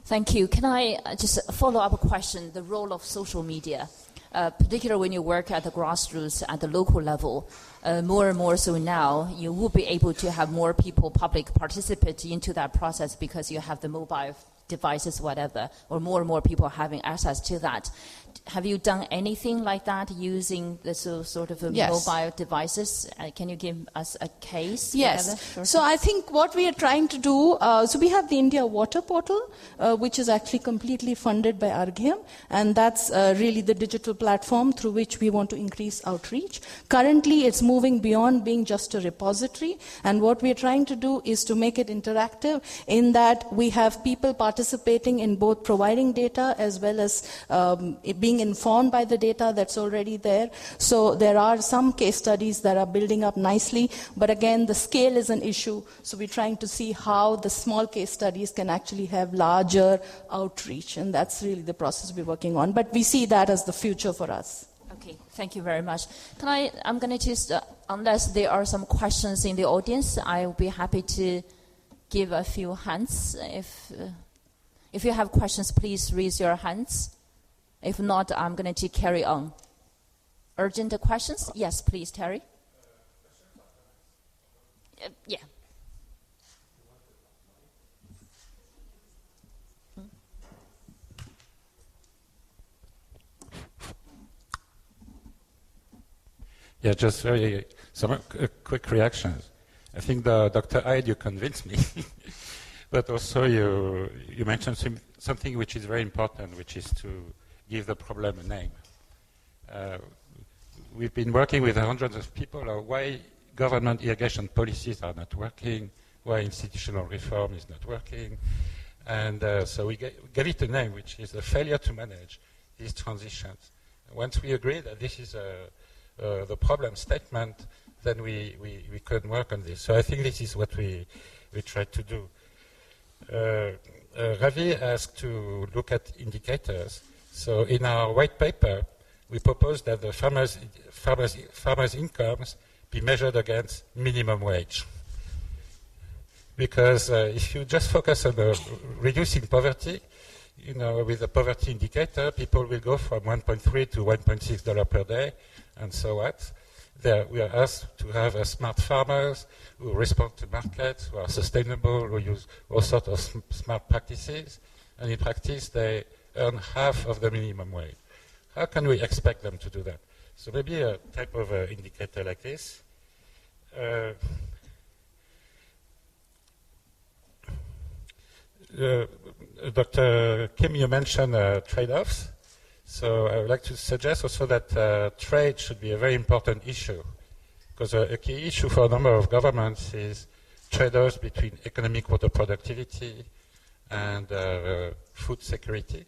Thank you. Can I just follow up a question, the role of social media, particularly when you work at the grassroots, at the local level, more and more so now, you will be able to have more people, public, participate into that process because you have the mobile devices, whatever, or more people having access to that. Have you done anything like that using the sort of mobile devices? Can you give us a case? Yes. Whatever? So I think what we are trying to do, so we have the India Water Portal, which is actually completely funded by RGM, and that's really the digital platform through which we want to increase outreach. Currently, it's moving beyond being just a repository, and what we are trying to do is to make it interactive in that we have people participating in both providing data as well as being informed by the data that's already there. So there are some case studies that are building up nicely, but again, the scale is an issue. So we're trying to see how the small case studies can actually have larger outreach, and that's really the process we're working on. But we see that as the future for us. Okay, thank you very much. I'm going to just, unless there are some questions in the audience, I'll be happy to give a few hands. If you have questions, please raise your hands. If not, I'm going to carry on. Urgent questions? Yes, please, Terry. Yeah. Yeah, just some quick reactions. I think Dr. Hyde, you convinced me. But also you mentioned something which is very important, which is to give the problem a name. We've been working with hundreds of people on why government irrigation policies are not working, why institutional reform is not working. And so we gave it a name, which is the failure to manage these transitions. Once we agree that this is the problem statement, then we could work on this. So I think this is what we tried to do. Ravi asked to look at indicators. So in our white paper, we proposed that the farmers' incomes be measured against minimum wage. Because if you just focus on reducing poverty, with the poverty indicator, people will go from $1.3 to $1.6 per day, and so what? We are asked to have smart farmers who respond to markets, who are sustainable, who use all sorts of smart practices, and in practice they earn half of the minimum wage. How can we expect them to do that? So maybe a type of indicator like this. Dr. Kim, you mentioned trade-offs. So I would like to suggest also that trade should be a very important issue, because a key issue for a number of governments is trade-offs between economic water productivity and food security.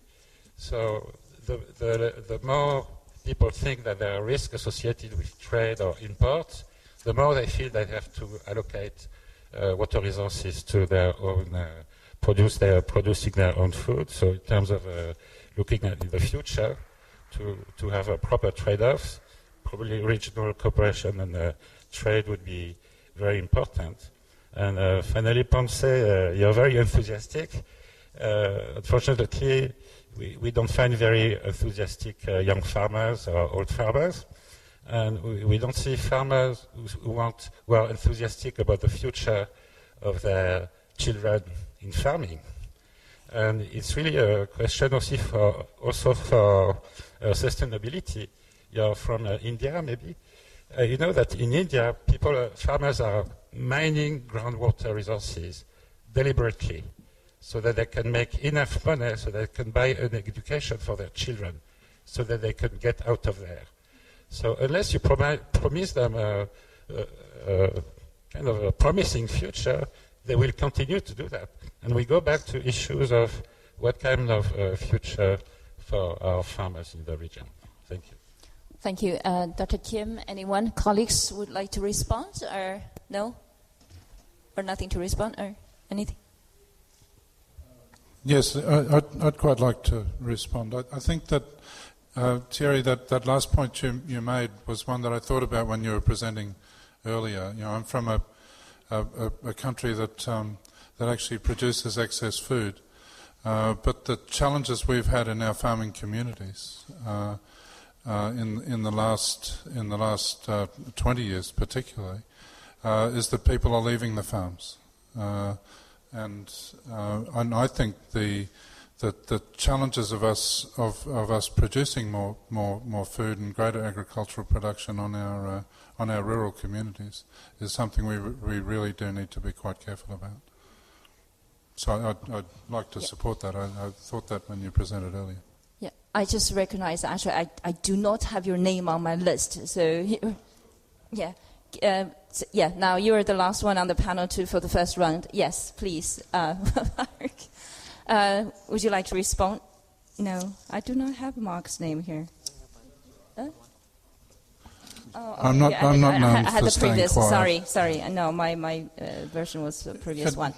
So the more people think that there are risks associated with trade or imports, the more they feel they have to allocate water resources to their own producing their own food. So in terms of looking at in the future to have a proper trade-offs, probably regional cooperation and trade would be very important. And finally, Ponce, you're very enthusiastic. Unfortunately, we don't find very enthusiastic young farmers or old farmers. And we don't see farmers who are enthusiastic about the future of their children in farming. And it's really a question also for sustainability. You're from India, maybe. You know that in India, farmers are mining groundwater resources deliberately so that they can make enough money so they can buy an education for their children, so that they can get out of there. So unless you promise them a kind of a promising future, they will continue to do that. And we go back to issues of what kind of future for our farmers in the region. Thank you. Thank you. Dr. Kim, anyone, colleagues would like to respond, or no? Or nothing to respond, or anything? Yes, I'd quite like to respond. I think that, Thierry, that last point you made was one that I thought about when you were presenting earlier. You know, I'm from a country that actually produces excess food, but the challenges we've had in our farming communities in the last 20 years, particularly, is that people are leaving the farms. And I think the challenges of us producing more food and greater agricultural production on our rural communities is something we really do need to be quite careful about. So I'd like to support that. I thought that when you presented earlier. Yeah, I just recognize, actually, I do not have your name on my list. So, yeah. Now you're the last one on the panel for the first round. Yes, please. Mark, would you like to respond? No, I do not have Mark's name here. I'm not known I had for the staying previous. quiet. Sorry. No, my version was the previous one.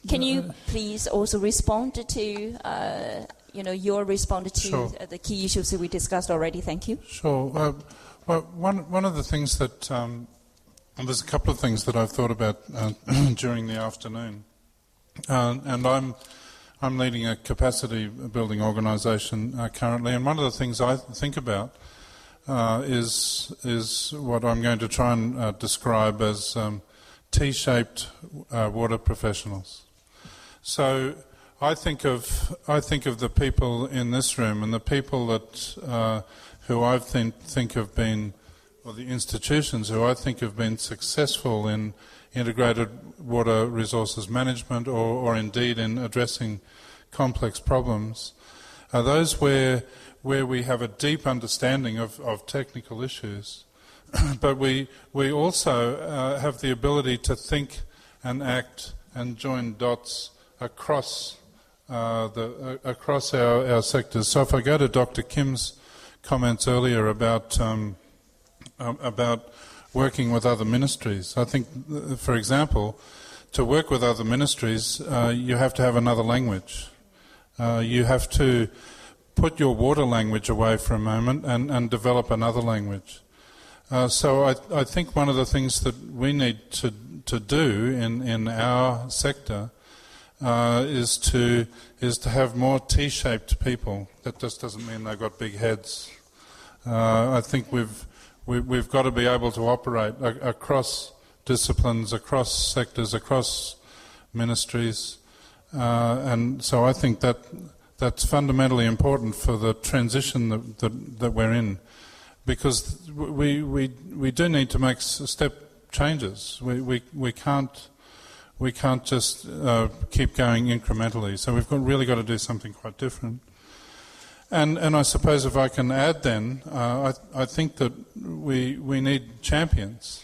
Can you please also respond to your response to Sure. The key issues that we discussed already? Thank you. Sure. Well, one of the things that there's a couple of things that I've thought about during the afternoon, and I'm leading a capacity building organisation currently, and one of the things I think about is what I'm going to try and describe as T-shaped water professionals. So I think of the people in this room and the people that who I think have been, or the institutions who I think have been successful in integrated water resources management or indeed in addressing complex problems, are those where we have a deep understanding of technical issues, but we also have the ability to think and act and join dots across our sectors. So if I go to Dr. Kim's comments earlier about working with other ministries, I think, for example, to work with other ministries, you have to have another language. You have to put your water language away for a moment and develop another language. So I think one of the things that we need to do in our sector is to have more T-shaped people. That just doesn't mean they've got big heads. I think we've got to be able to operate across disciplines, across sectors, across ministries, and so I think that's fundamentally important for the transition that we're in, because we do need to make step changes. We can't just keep going incrementally. So we've really got to do something quite different. And I suppose if I can add then, I think that we need champions.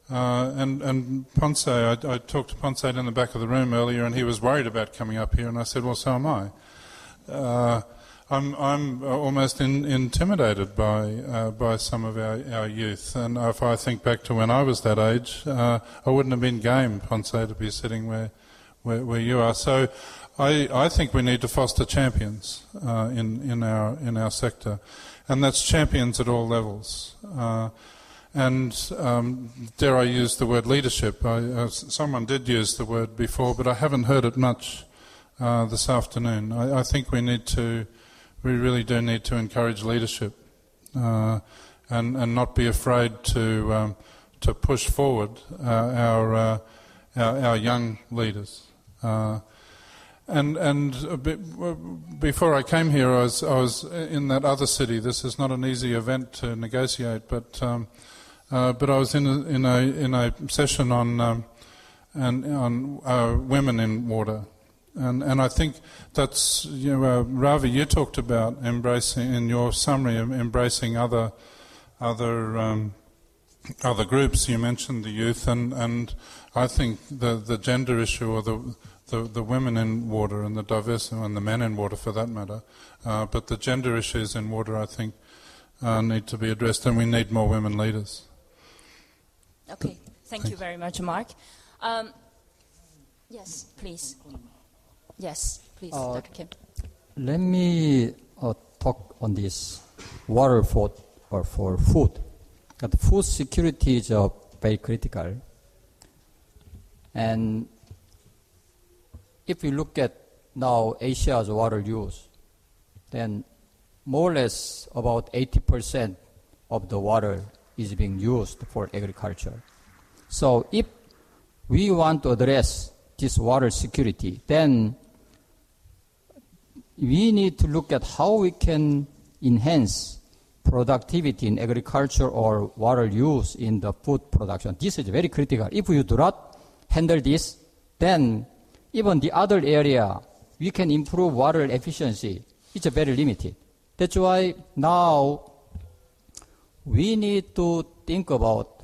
And Ponce, I talked to Ponce in the back of the room earlier, and he was worried about coming up here, and I said, well, so am I. I'm almost intimidated by some of our youth, and if I think back to when I was that age, I wouldn't have been game, Ponce, to be sitting where you are. So I think we need to foster champions in our sector, and that's champions at all levels. And dare I use the word leadership? Someone did use the word before, but I haven't heard it much this afternoon. I think we really do need to encourage leadership and not be afraid to push forward our young leaders. And before I came here, I was in that other city. This is not an easy event to negotiate, but I was in a session on women in water, and I think that's Ravi, you talked about embracing in your summary, embracing other groups. You mentioned the youth, and I think the gender issue, or the women in water and the diversity, and the men in water for that matter, but the gender issues in water, I think, need to be addressed, and we need more women leaders. Okay, thank you very much, Mark. Yes, please. Yes, please, Dr. Kim. Let me talk on this water for food. The food security is very critical. And if we look at now Asia's water use, then more or less about 80% of the water is being used for agriculture. So if we want to address this water security, then we need to look at how we can enhance productivity in agriculture or water use in the food production. This is very critical. If you do not handle this, then even the other area, we can improve water efficiency. It's very limited. That's why now we need to think about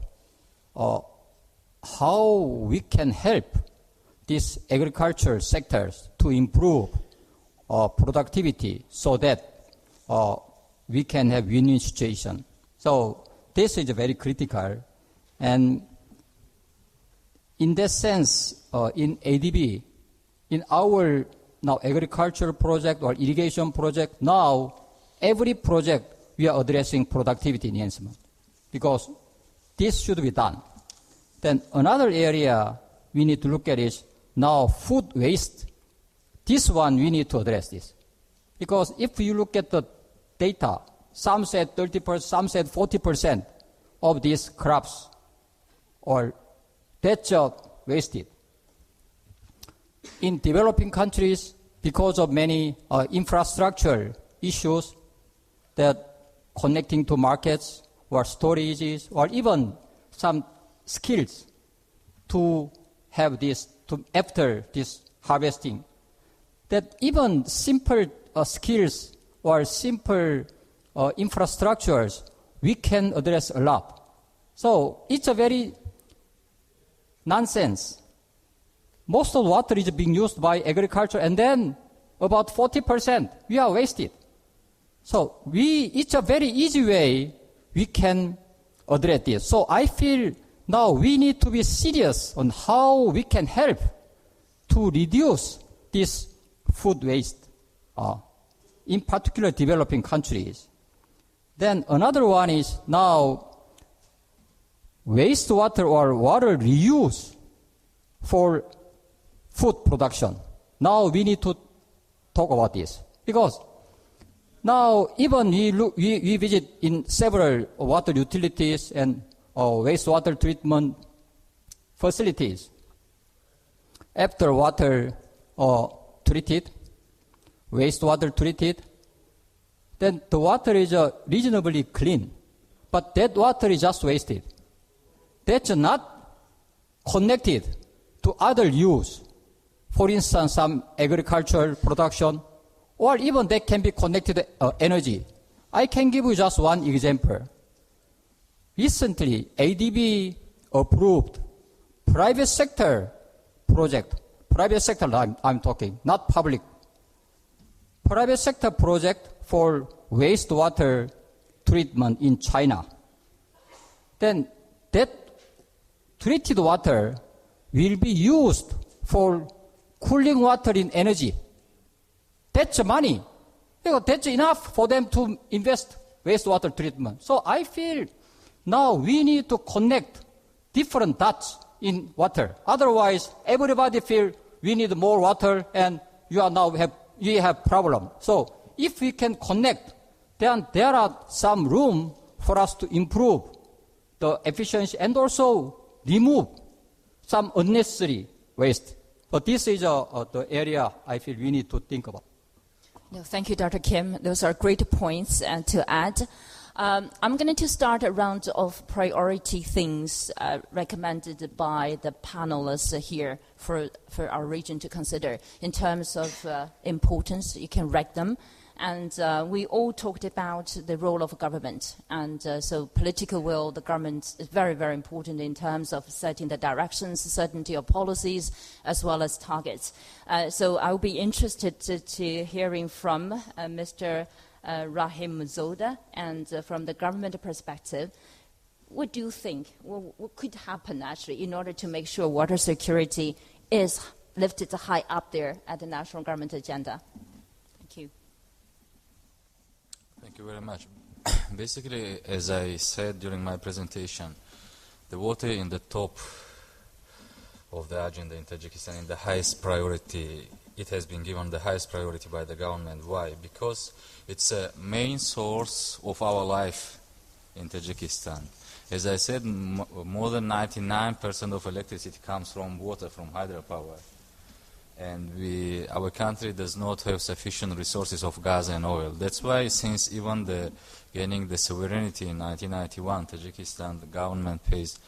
how we can help these agriculture sectors to improve productivity so that we can have win-win situation. So this is very critical. And in that sense, in ADB, in our now agricultural project or irrigation project, now every project we are addressing productivity enhancement because this should be done. Then another area we need to look at is now food waste. This one we need to address this. Because if you look at the data, some said 30%, some said 40% of these crops or that's wasted. In developing countries, because of many infrastructure issues that connecting to markets or storages or even some skills to have this, after this harvesting, that even simple skills or simple infrastructures, we can address a lot. So it's a very nonsense. Most of the water is being used by agriculture, and then about 40% we are wasted. So it's a very easy way we can address this. So I feel now we need to be serious on how we can help to reduce this food waste, in particular developing countries. Then another one is now wastewater or water reuse for food production. Now we need to talk about this because now even we visit in several water utilities and wastewater treatment facilities. After water treated, wastewater treated, then the water is reasonably clean, but that water is just wasted. That's not connected to other use. For instance, some agricultural production, or even that can be connected to energy. I can give you just one example. Recently, ADB approved private sector project. Private sector, I'm talking, not public. Private sector project for wastewater treatment in China. Then that treated water will be used for cooling water in energy. That's money. That's enough for them to invest wastewater treatment. So I feel now we need to connect different dots in water. Otherwise, everybody feel we need more water and you have problem. So if we can connect, then there are some room for us to improve the efficiency and also remove some unnecessary waste. But this is the area I feel we need to think about. No, thank you, Dr. Kim. Those are great points to add. I'm going to start a round of priority things recommended by the panelists here for our region to consider in terms of importance. You can rank them. And we all talked about the role of government. And so political will, the government is very, very important in terms of setting the directions, certainty of policies, as well as targets. So I'll be interested to hearing from Mr. Rahim Zoda, and from the government perspective, what do you think? What could happen actually in order to make sure water security is lifted high up there at the national government agenda? Thank you. Thank you very much. Basically, as I said during my presentation, the water in the top of the agenda in Tajikistan in the highest priority. It has been given the highest priority by the government. Why? Because it's a main source of our life in Tajikistan. As I said, more than 99% of electricity comes from water, from hydropower. and our country does not have sufficient resources of gas and oil. That's why, since even gaining the sovereignty in 1991, Tajikistan, the government pays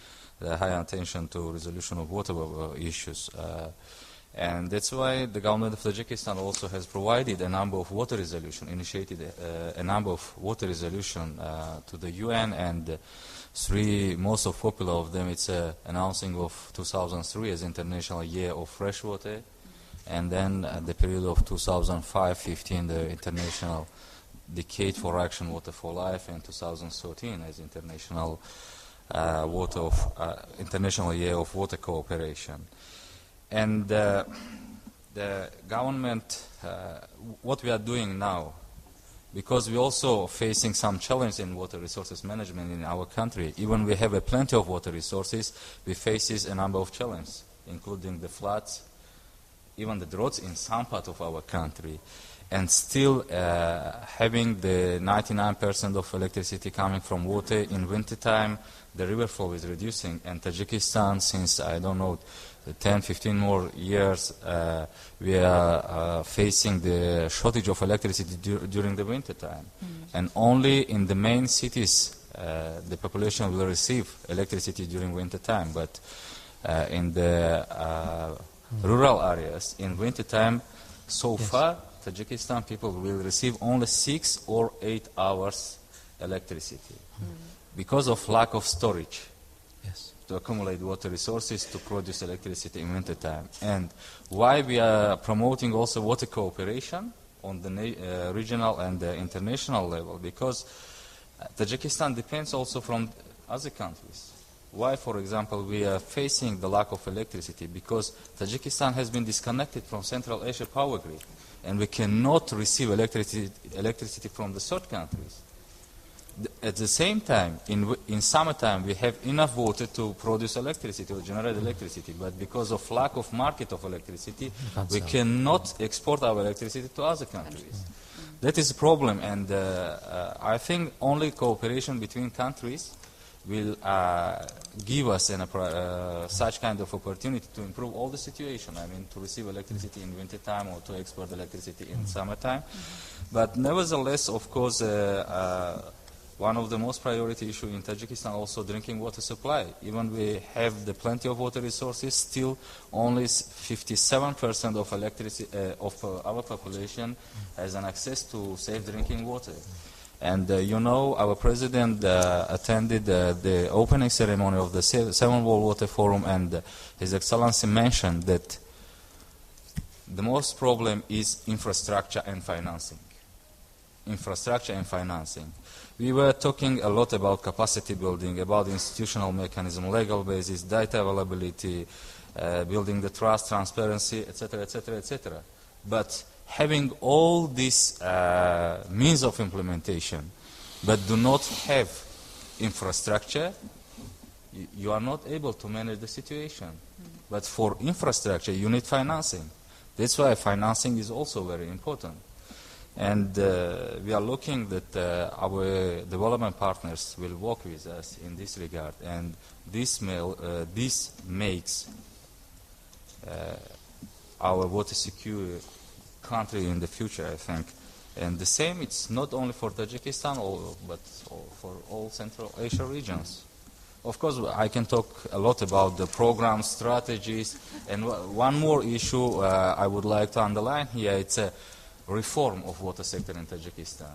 high attention to resolution of water issues. And that's why the government of Tajikistan also has provided a number of water resolutions, initiated a number of water resolutions to the UN, and most of popular of them, it's announcing of 2003 as International Year of Freshwater, and then the period of 2005-15, the International Decade for Action Water for Life, and 2013 as International International Year of Water Cooperation. And the government, what we are doing now, because we're also facing some challenge in water resources management in our country. Even we have plenty of water resources, we face a number of challenges, including the floods, even the droughts in some part of our country. And still having the 99% of electricity coming from water in wintertime, the river flow is reducing. And Tajikistan, since, I don't know, 10, 15 more years, we are facing the shortage of electricity during the winter time. And only in the main cities the population will receive electricity during winter time. But in the rural areas, in winter time, so far, Tajikistan people will receive only 6 or 8 hours electricity because of lack of storage. To accumulate water resources to produce electricity in winter time. And why we are promoting also water cooperation on the regional and the international level? Because Tajikistan depends also from other countries. Why, for example, we are facing the lack of electricity? Because Tajikistan has been disconnected from Central Asia power grid, and we cannot receive electricity from the third countries. At the same time, in summertime, we have enough water to produce electricity or generate electricity, but because of lack of market of electricity, we cannot export our electricity to other countries. That is a problem, and I think only cooperation between countries will give us such kind of opportunity to improve all the situation. I mean, to receive electricity in winter time or to export electricity in summertime. But nevertheless, of course, one of the most priority issues in Tajikistan also drinking water supply. Even we have the plenty of water resources, still only 57% of electricity of our population has an access to safe drinking water. And you know, our president attended the opening ceremony of the Seven World Water Forum, and His Excellency mentioned that the most problem is infrastructure and financing. Infrastructure and financing. We were talking a lot about capacity building, about institutional mechanism, legal basis, data availability, building the trust, transparency, etc., etc., etc. But having all these means of implementation, but do not have infrastructure, you are not able to manage the situation. But for infrastructure, you need financing. That's why financing is also very important. And we are looking that our development partners will work with us in this regard. And this makes our water secure country in the future, I think. And the same, it's not only for Tajikistan, but for all Central Asia regions. Of course, I can talk a lot about the programs, strategies, and one more issue I would like to underline here, it's a reform of water sector in Tajikistan.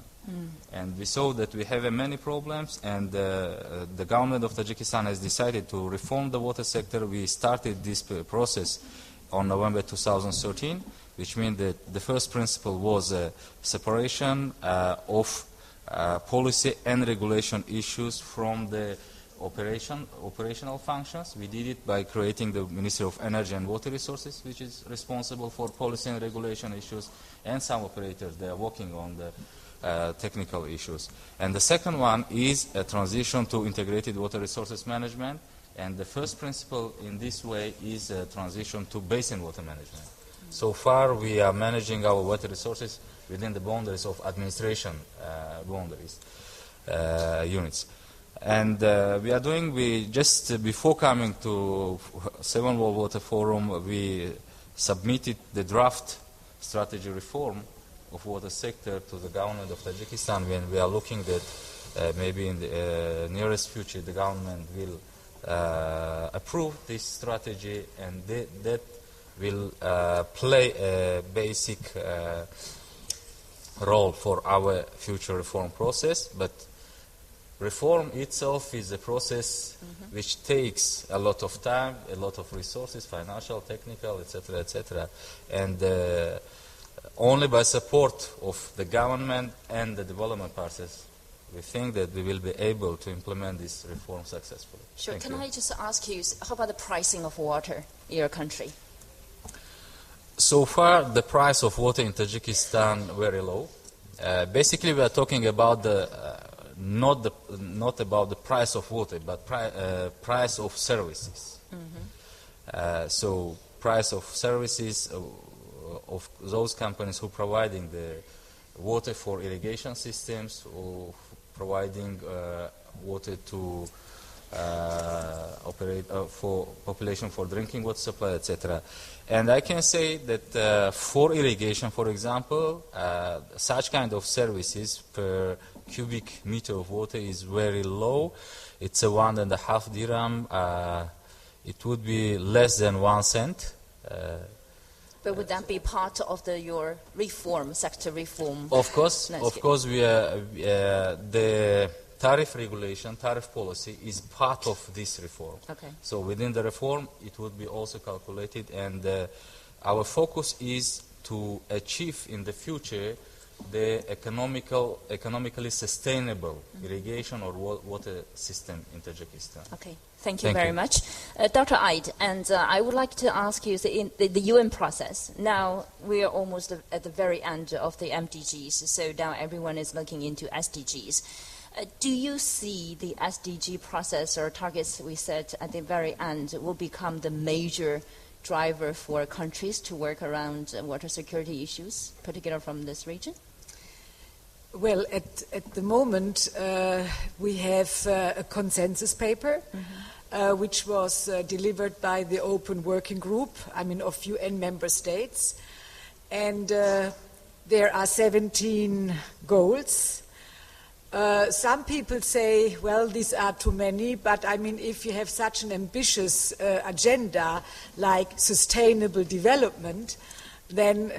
And we saw that we have many problems, and the government of Tajikistan has decided to reform the water sector. We started this process on November 2013, which means that the first principle was separation of policy and regulation issues from the operational functions. We did it by creating the Ministry of Energy and Water Resources, which is responsible for policy and regulation issues, and some operators, they are working on the technical issues. And the second one is a transition to integrated water resources management, and the first principle in this way is a transition to basin water management. So far we are managing our water resources within the boundaries of administration boundaries, units. And we just before coming to Seven World Water Forum, we submitted the draft strategy reform of water sector to the government of Tajikistan. When we are looking that maybe in the nearest future the government will approve this strategy, and that will play a basic role for our future reform process. But reform itself is a process which takes a lot of time, a lot of resources, financial, technical, etc., etc. And only by support of the government and the development process, we think that we will be able to implement this reform successfully. Sure. Thank Can you. I just ask you, how about the pricing of water in your country? So far, the price of water in Tajikistan very low. Basically, we are talking about not about the price of water, but price of services. So price of services of those companies who providing the water for irrigation systems or providing water to operate for population for drinking water supply, etc. And I can say that for irrigation, for example, such kind of services per cubic meter of water is very low. It's a 1.5 dirham. It would be less than 1 cent. But would that be part of your reform, sector reform? Of course, we are, the tariff regulation, tariff policy is part of this reform. Okay. So within the reform, it would be also calculated, and our focus is to achieve in the future the economically sustainable irrigation or water system in Tajikistan. Okay, thank you very much. Dr. Eid, and I would like to ask you, in the UN process, now we are almost at the very end of the MDGs, so now everyone is looking into SDGs. Do you see the SDG process or targets we set at the very end will become the major driver for countries to work around water security issues, particularly from this region? Well, at the moment, we have a consensus paper, which was delivered by the Open Working Group, of UN member states. And there are 17 goals. Some people say, well, these are too many, but if you have such an ambitious agenda like sustainable development, then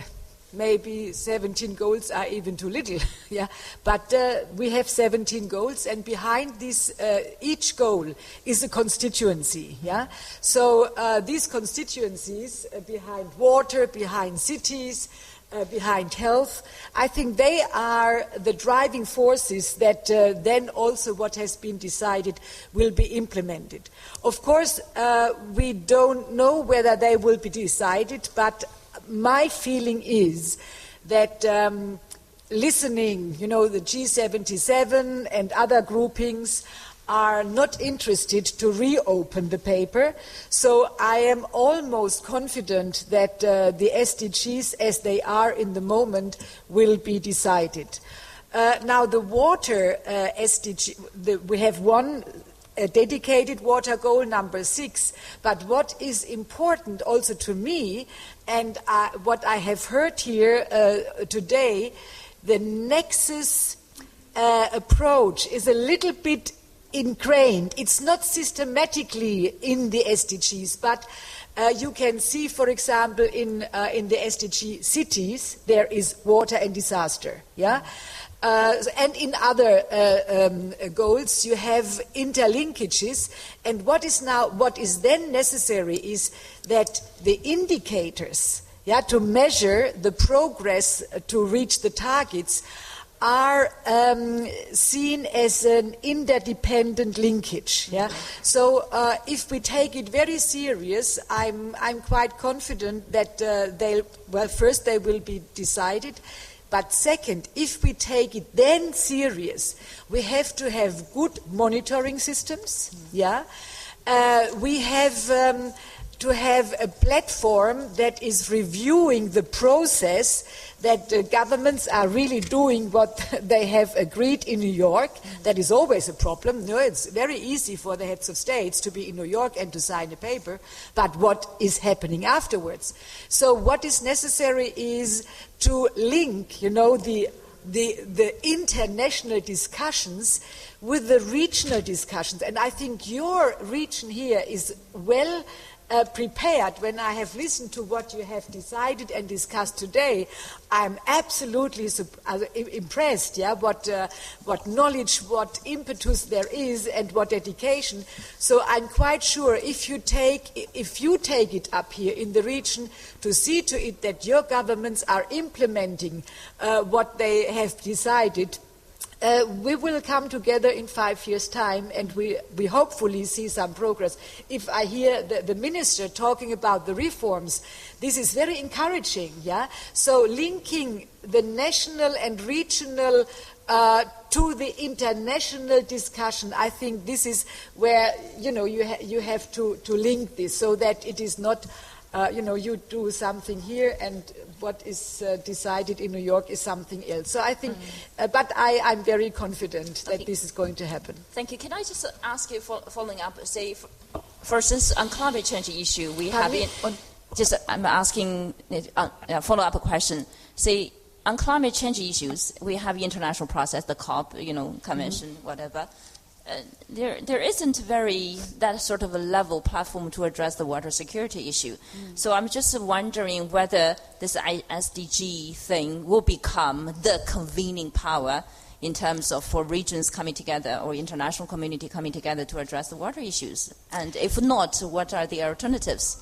maybe 17 goals are even too little. Yeah, but we have 17 goals, and behind this, each goal is a constituency. Yeah, so these constituencies behind water, behind cities, behind health, I think they are the driving forces that then also what has been decided will be implemented. Of course, we don't know whether they will be decided, but my feeling is that listening, the G77 and other groupings are not interested to reopen the paper. So I am almost confident that the SDGs, as they are in the moment, will be decided. Now, the water SDG, we have one dedicated water goal, number 6. But what is important also to me, and what I have heard here today, the nexus approach is a little bit ingrained. It's not systematically in the SDGs, but you can see, for example, in the SDG cities, there is water and disaster. Yeah. And in other goals, you have interlinkages. And what is then necessary is that the indicators, to measure the progress to reach the targets, are seen as an interdependent linkage. Yeah. So if we take it very serious, I'm quite confident that first they will be decided. But second, if we take it then serious, we have to have good monitoring systems. Yeah, we have to have a platform that is reviewing the process that governments are really doing what they have agreed in New York. That is always a problem. No, it's very easy for the heads of states to be in New York and to sign a paper, but what is happening afterwards? So what is necessary is to link, the international discussions with the regional discussions. And I think your region here is well prepared. When I have listened to what you have decided and discussed today, I'm absolutely impressed, what knowledge, what impetus there is, and what dedication. So I'm quite sure if you take it up here in the region to see to it that your governments are implementing what they have decided, we will come together in 5 years' time, and we hopefully see some progress. If I hear the minister talking about the reforms, this is very encouraging, So linking the national and regional to the international discussion, I think this is where, you have to link this so that it is not, you do something here and what is decided in New York is something else. So I think, but I'm very confident that this is going to happen. Thank you. Can I just ask you, following up, say, for instance, on climate change issue, we have I'm asking a follow-up question. Say, on climate change issues, we have the international process, the COP, convention, whatever. There isn't that sort of a level platform to address the water security issue. So I'm just wondering whether this SDG thing will become the convening power in terms of for regions coming together or international community coming together to address the water issues. And if not, what are the alternatives?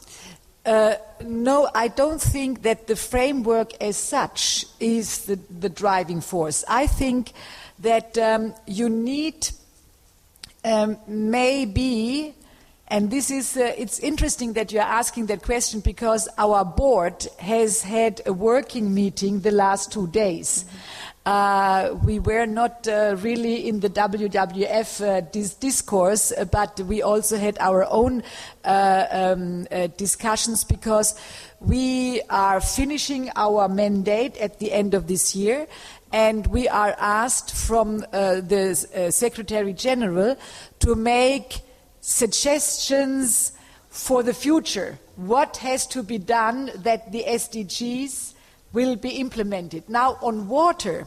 No, I don't think that the framework as such is the driving force. I think that you need maybe, and this is, it's interesting that you are asking that question because our board has had a working meeting the last 2 days. We were not really in the WWF discourse, but we also had our own discussions because we are finishing our mandate at the end of this year. And we are asked from the Secretary General to make suggestions for the future. What has to be done that the SDGs will be implemented? Now, on water,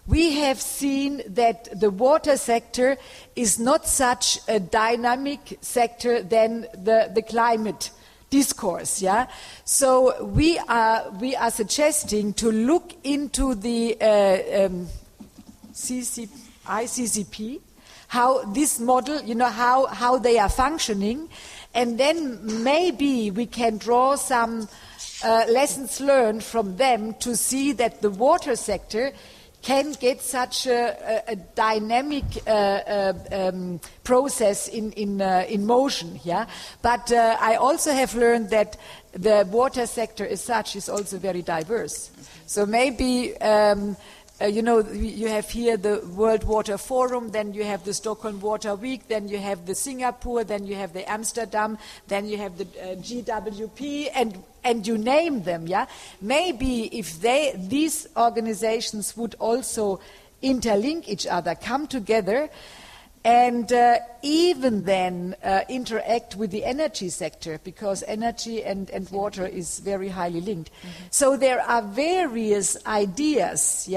we have seen that the water sector is not such a dynamic sector than the climate discourse, So we are suggesting to look into the ICCP, how this model, how they are functioning, and then maybe we can draw some lessons learned from them to see that the water sector can get such a dynamic process in motion, But I also have learned that the water sector as such is also very diverse. So maybe, you have here the World Water Forum, then you have the Stockholm Water Week, then you have the Singapore, then you have the Amsterdam, then you have the GWP, and you name them, Maybe if these organizations would also interlink each other, come together, and even then interact with the energy sector, because energy and water is very highly linked. So there are various ideas,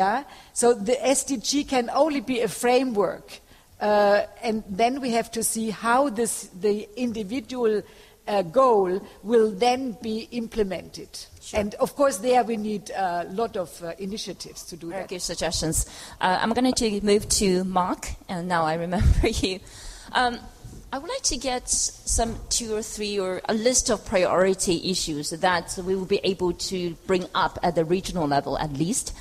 So the SDG can only be a framework, and then we have to see how the individual goal will then be implemented. Sure. And of course there we need a lot of initiatives to do that. Good suggestions. I'm going to move to Mark, and now I remember you. I would like to get some 2 or 3 or a list of priority issues that we will be able to bring up at the regional level at least.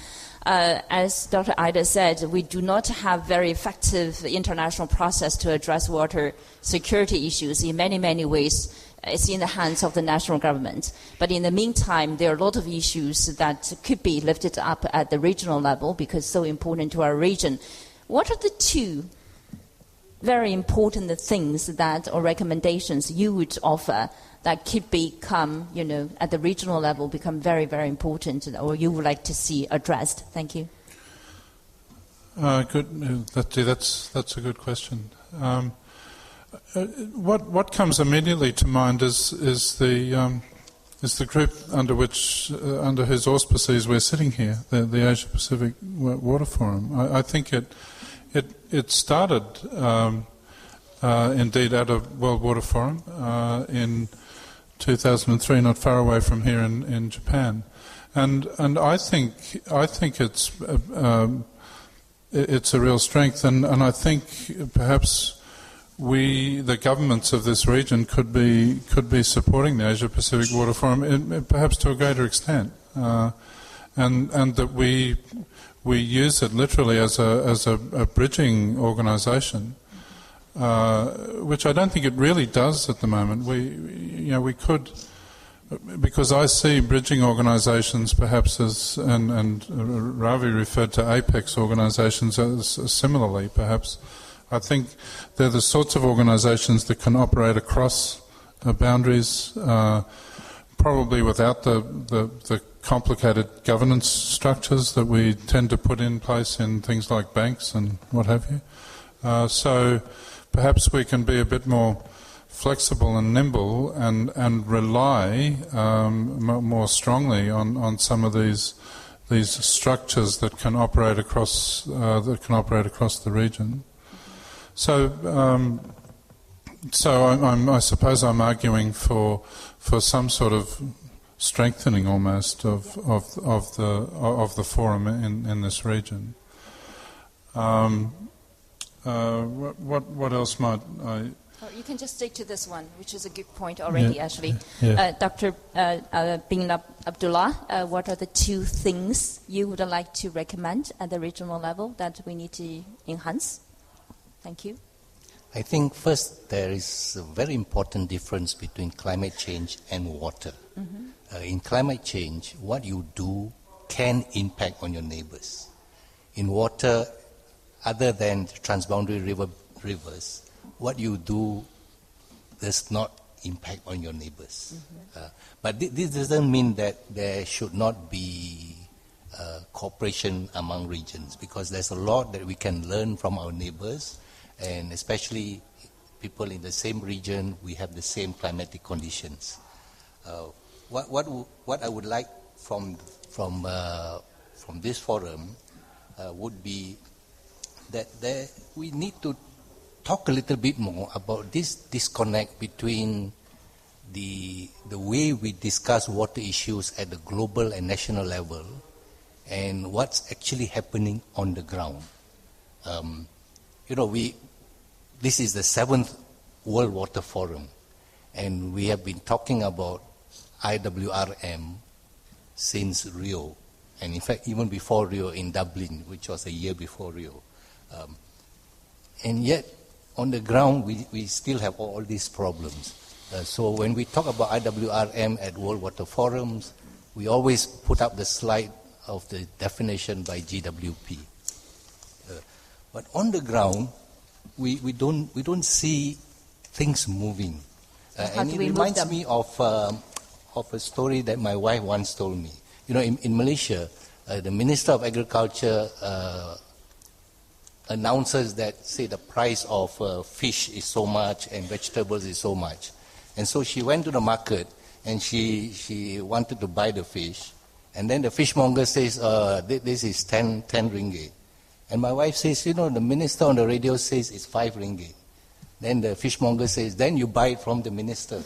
As Dr. Ida said, we do not have very effective international process to address water security issues in many, many ways. It's in the hands of the national government. But in the meantime, there are a lot of issues that could be lifted up at the regional level because it's so important to our region. What are the 2 very important things that or recommendations you would offer that could become, at the regional level, become very, very important, or you would like to see addressed? Thank you. Good. That's a good question. What comes immediately to mind is the group under whose auspices we're sitting here, the Asia Pacific Water Forum. I think it started indeed at a World Water Forum in 2003, not far away from here in Japan, and I think it's a real strength, and I think perhaps we, the governments of this region, could be supporting the Asia Pacific Water Forum, perhaps to a greater extent, and that we use it literally as a bridging organisation, which I don't think it really does at the moment. We could, because I see bridging organisations perhaps as, and Ravi referred to apex organisations as similarly perhaps. I think they're the sorts of organisations that can operate across boundaries, probably without the complicated governance structures that we tend to put in place in things like banks and what have you. So perhaps we can be a bit more flexible and nimble and rely more strongly on some of these structures that can operate across the region. So I suppose I'm arguing for some sort of strengthening almost of the forum in this region. What else might I? You can just stick to this one, which is a good point already, actually. Yeah. Dr. Bin Abdullah, what are the two things you would like to recommend at the regional level that we need to enhance? Thank you. I think first there is a very important difference between climate change and water. Mm-hmm. In climate change, what you do can impact on your neighbors. In water, other than transboundary rivers, what you do does not impact on your neighbors. Mm-hmm. But this doesn't mean that there should not be cooperation among regions, because there's a lot that we can learn from our neighbors, and especially people in the same region, we have the same climatic conditions. What I would like from this forum would be that we need to talk a little bit more about this disconnect between the way we discuss water issues at the global and national level and what's actually happening on the ground. This is the 7th World Water Forum, and we have been talking about IWRM since Rio, and in fact even before Rio in Dublin, which was a year before Rio. And yet, on the ground, we still have all these problems. So when we talk about IWRM at World Water Forums, we always put up the slide of the definition by GWP. But on the ground, we don't see things moving. And it reminds me of a story that my wife once told me. In Malaysia, the Minister of Agriculture announces that, say, the price of fish is so much and vegetables is so much. And so she went to the market and she wanted to buy the fish. And then the fishmonger says, this is 10 ringgit. And my wife says, the minister on the radio says it's 5 ringgit. Then the fishmonger says, then you buy it from the minister.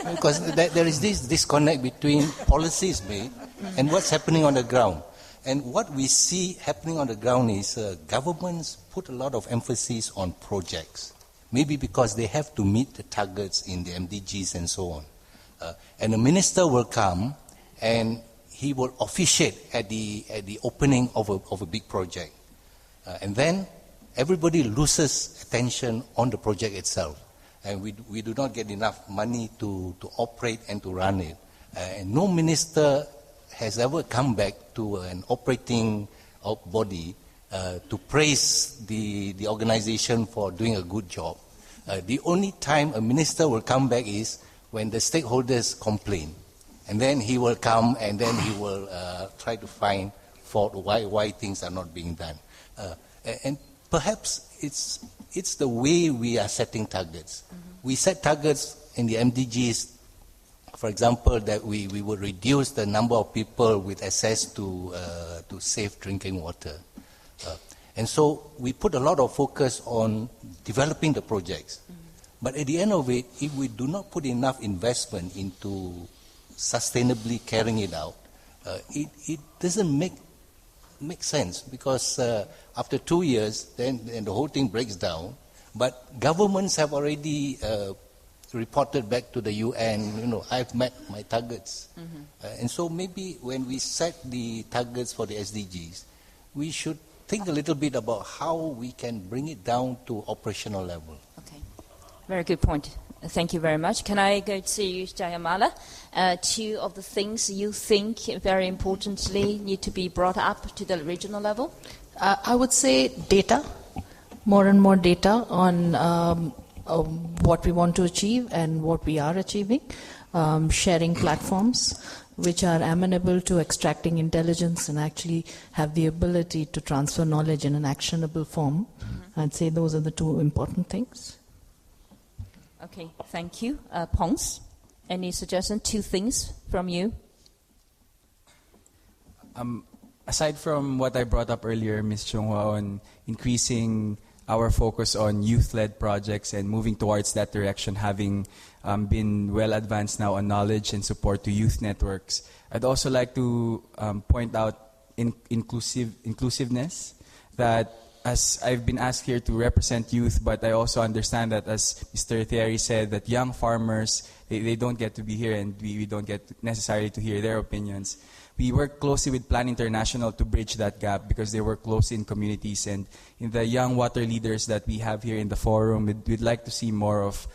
Because there is this disconnect between policies made and what's happening on the ground. And what we see happening on the ground is governments put a lot of emphasis on projects. Maybe because they have to meet the targets in the MDGs and so on. And the minister will come and he will officiate at the opening of a big project. And then everybody loses attention on the project itself. And we do not get enough money to operate and to run it. And no minister has ever come back to an operating body to praise the organization for doing a good job. The only time a minister will come back is when the stakeholders complain. And then he will come and then he will try to find fault why things are not being done. And perhaps it's the way we are setting targets. We set targets in the MDGs, for example, that we would reduce the number of people with access to safe drinking water. And so we put a lot of focus on developing the projects. But at the end of it, if we do not put enough investment into sustainably carrying it out, it doesn't make sense, because after 2 years, then the whole thing breaks down. But governments have already reported back to the UN, I've met my targets. And so maybe when we set the targets for the SDGs, we should think a little bit about how we can bring it down to operational level. Okay, very good point. Thank you very much. Can I go to Jayamala? 2 of the things you think very importantly need to be brought up to the regional level? I would say data, more and more data on what we want to achieve and what we are achieving, sharing platforms which are amenable to extracting intelligence and actually have the ability to transfer knowledge in an actionable form. I'd say those are the 2 important things. Okay, thank you. Pongs, any suggestion? 2 things from you? Aside from what I brought up earlier, Ms. Chung-Hwa, on increasing our focus on youth-led projects and moving towards that direction, having been well advanced now on knowledge and support to youth networks, I'd also like to point out inclusiveness, that as I've been asked here to represent youth, but I also understand that, as Mr. Thierry said, that young farmers, they don't get to be here, and we don't get necessarily to hear their opinions. We work closely with Plan International to bridge that gap, because they work closely in communities. And in the young water leaders that we have here in the forum, we'd like to see more of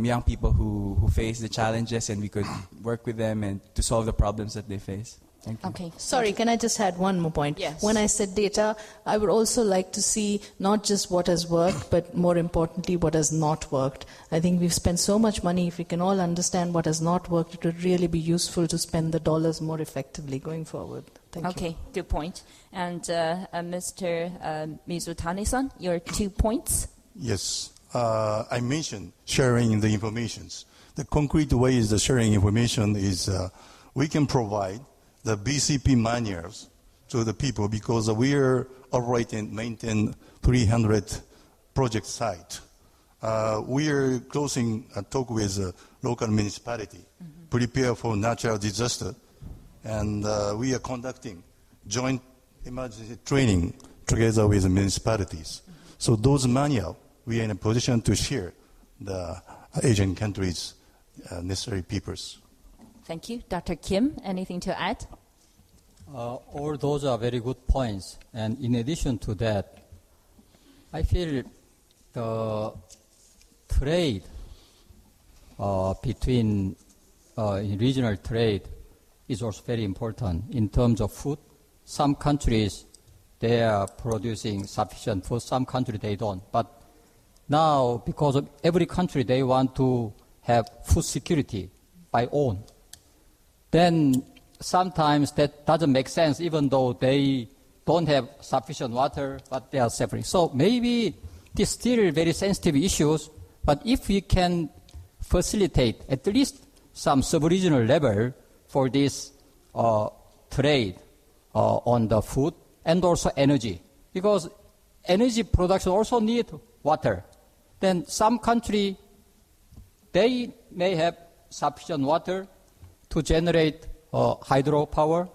young people who face the challenges, and we could work with them and to solve the problems that they face. Thank you. Okay. Sorry, can I just add one more point? Yes. When I said data, I would also like to see not just what has worked, but more importantly, what has not worked. I think we've spent so much money. If we can all understand what has not worked, it would really be useful to spend the dollars more effectively going forward. Thank you. Okay, good point. And Mr. Mizutani-san, your 2 points? Yes. I mentioned sharing the informations. The concrete way is the sharing information is we can provide the BCP manuals to the people, because we are operating, maintain 300 project sites. We are closing a talk with a local municipality, prepare for natural disaster, and we are conducting joint emergency training together with the municipalities. So those manuals, we are in a position to share the Asian countries' necessary papers. Thank you. Dr. Kim, anything to add? All those are very good points. And in addition to that, I feel the trade between regional trade is also very important in terms of food. Some countries, they are producing sufficient food. Some countries, they don't. But now, because of every country, they want to have food security by own. Then sometimes that doesn't make sense, even though they don't have sufficient water, but they are suffering. So maybe these still very sensitive issues, but if we can facilitate at least some sub-regional level for this trade on the food and also energy, because energy production also need water. Then some country, they may have sufficient water to generate hydropower,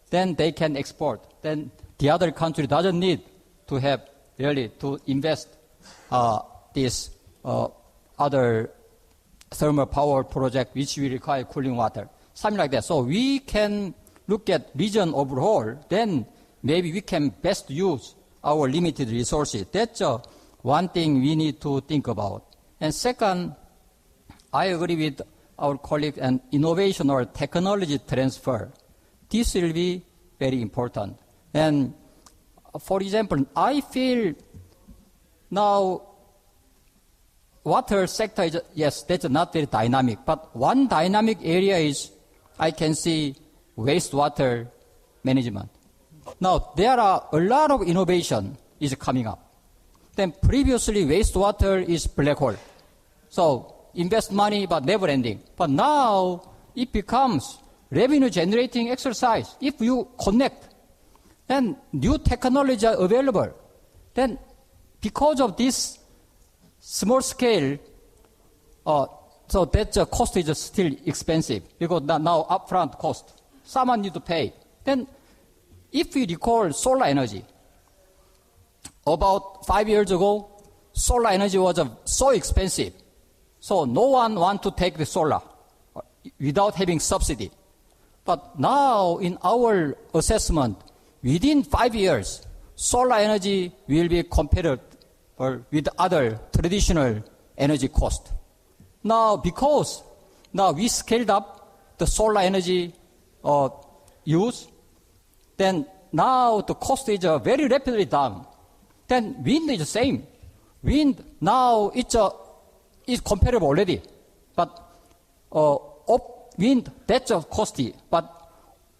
then they can export. Then the other country doesn't need to have really to invest this other thermal power project which will require cooling water, something like that. So we can look at region overall, then maybe we can best use our limited resources. That's one thing we need to think about. And second, I agree with our colleague, and innovation or technology transfer. This will be very important. And for example, I feel now water sector is, yes, that's not very dynamic, but one dynamic area is I can see wastewater management. Now, there are a lot of innovation is coming up. Then previously, wastewater is black hole. So, invest money, but never ending. But now, it becomes revenue generating exercise. If you connect, then new technology are available. Then, because of this small scale, so that cost is still expensive because now upfront cost. Someone need to pay. Then, if we recall solar energy, about 5 years ago, solar energy was so expensive. So no one want to take the solar without having subsidy. But now in our assessment, within 5 years, solar energy will be compared with other traditional energy cost. Now because now we scaled up the solar energy use, then now the cost is very rapidly down. Then wind is the same. Wind now is comparable already, but wind that's costly. But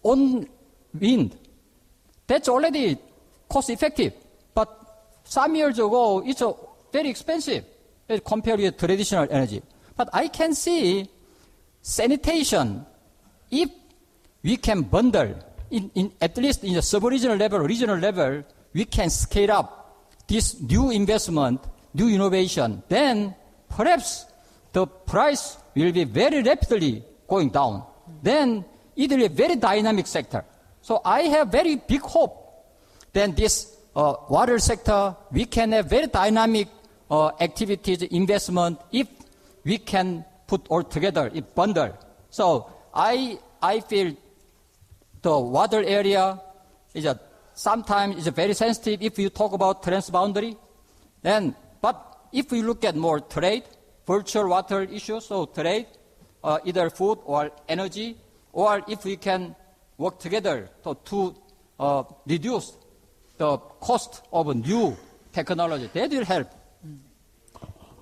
on wind, that's already cost effective. But some years ago, it's very expensive compared with traditional energy. But I can see sanitation, if we can bundle at least in the sub-regional level, regional level, we can scale up this new investment, new innovation, then perhaps the price will be very rapidly going down. Then it will be a very dynamic sector. So I have very big hope. Then this water sector, we can have very dynamic activities, investment, if we can put all together, if bundle. So I feel the water area is sometimes very sensitive if you talk about transboundary. But if we look at more trade, virtual water issues, so trade, either food or energy, or if we can work together to reduce the cost of new technology, that will help.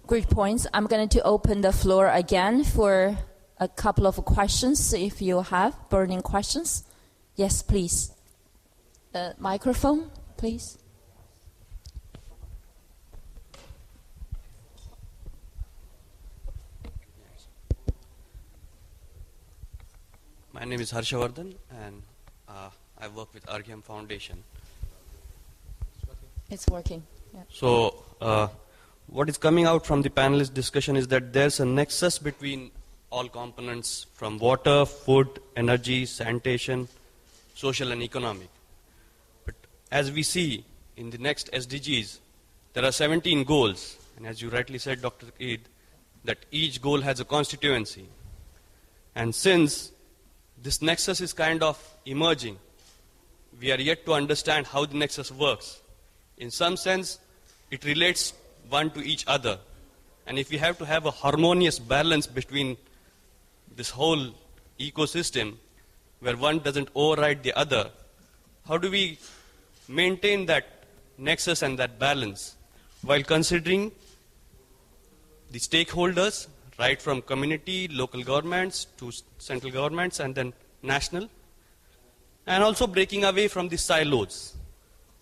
Great points. I'm going to open the floor again for a couple of questions, if you have burning questions. Yes, please. Microphone, please. My name is Harshavardhan, and I work with Argyam Foundation. It's working. Yeah. So, what is coming out from the panelist discussion is that there's a nexus between all components from water, food, energy, sanitation, social and economic. But as we see in the next SDGs, there are 17 goals, and as you rightly said, Dr. Eid, that each goal has a constituency. And since this nexus is kind of emerging, we are yet to understand how the nexus works. In some sense, it relates one to each other. And if we have to have a harmonious balance between this whole ecosystem, where one doesn't override the other, how do we maintain that nexus and that balance while considering the stakeholders, right from community, local governments to central governments and then national, and also breaking away from the silos.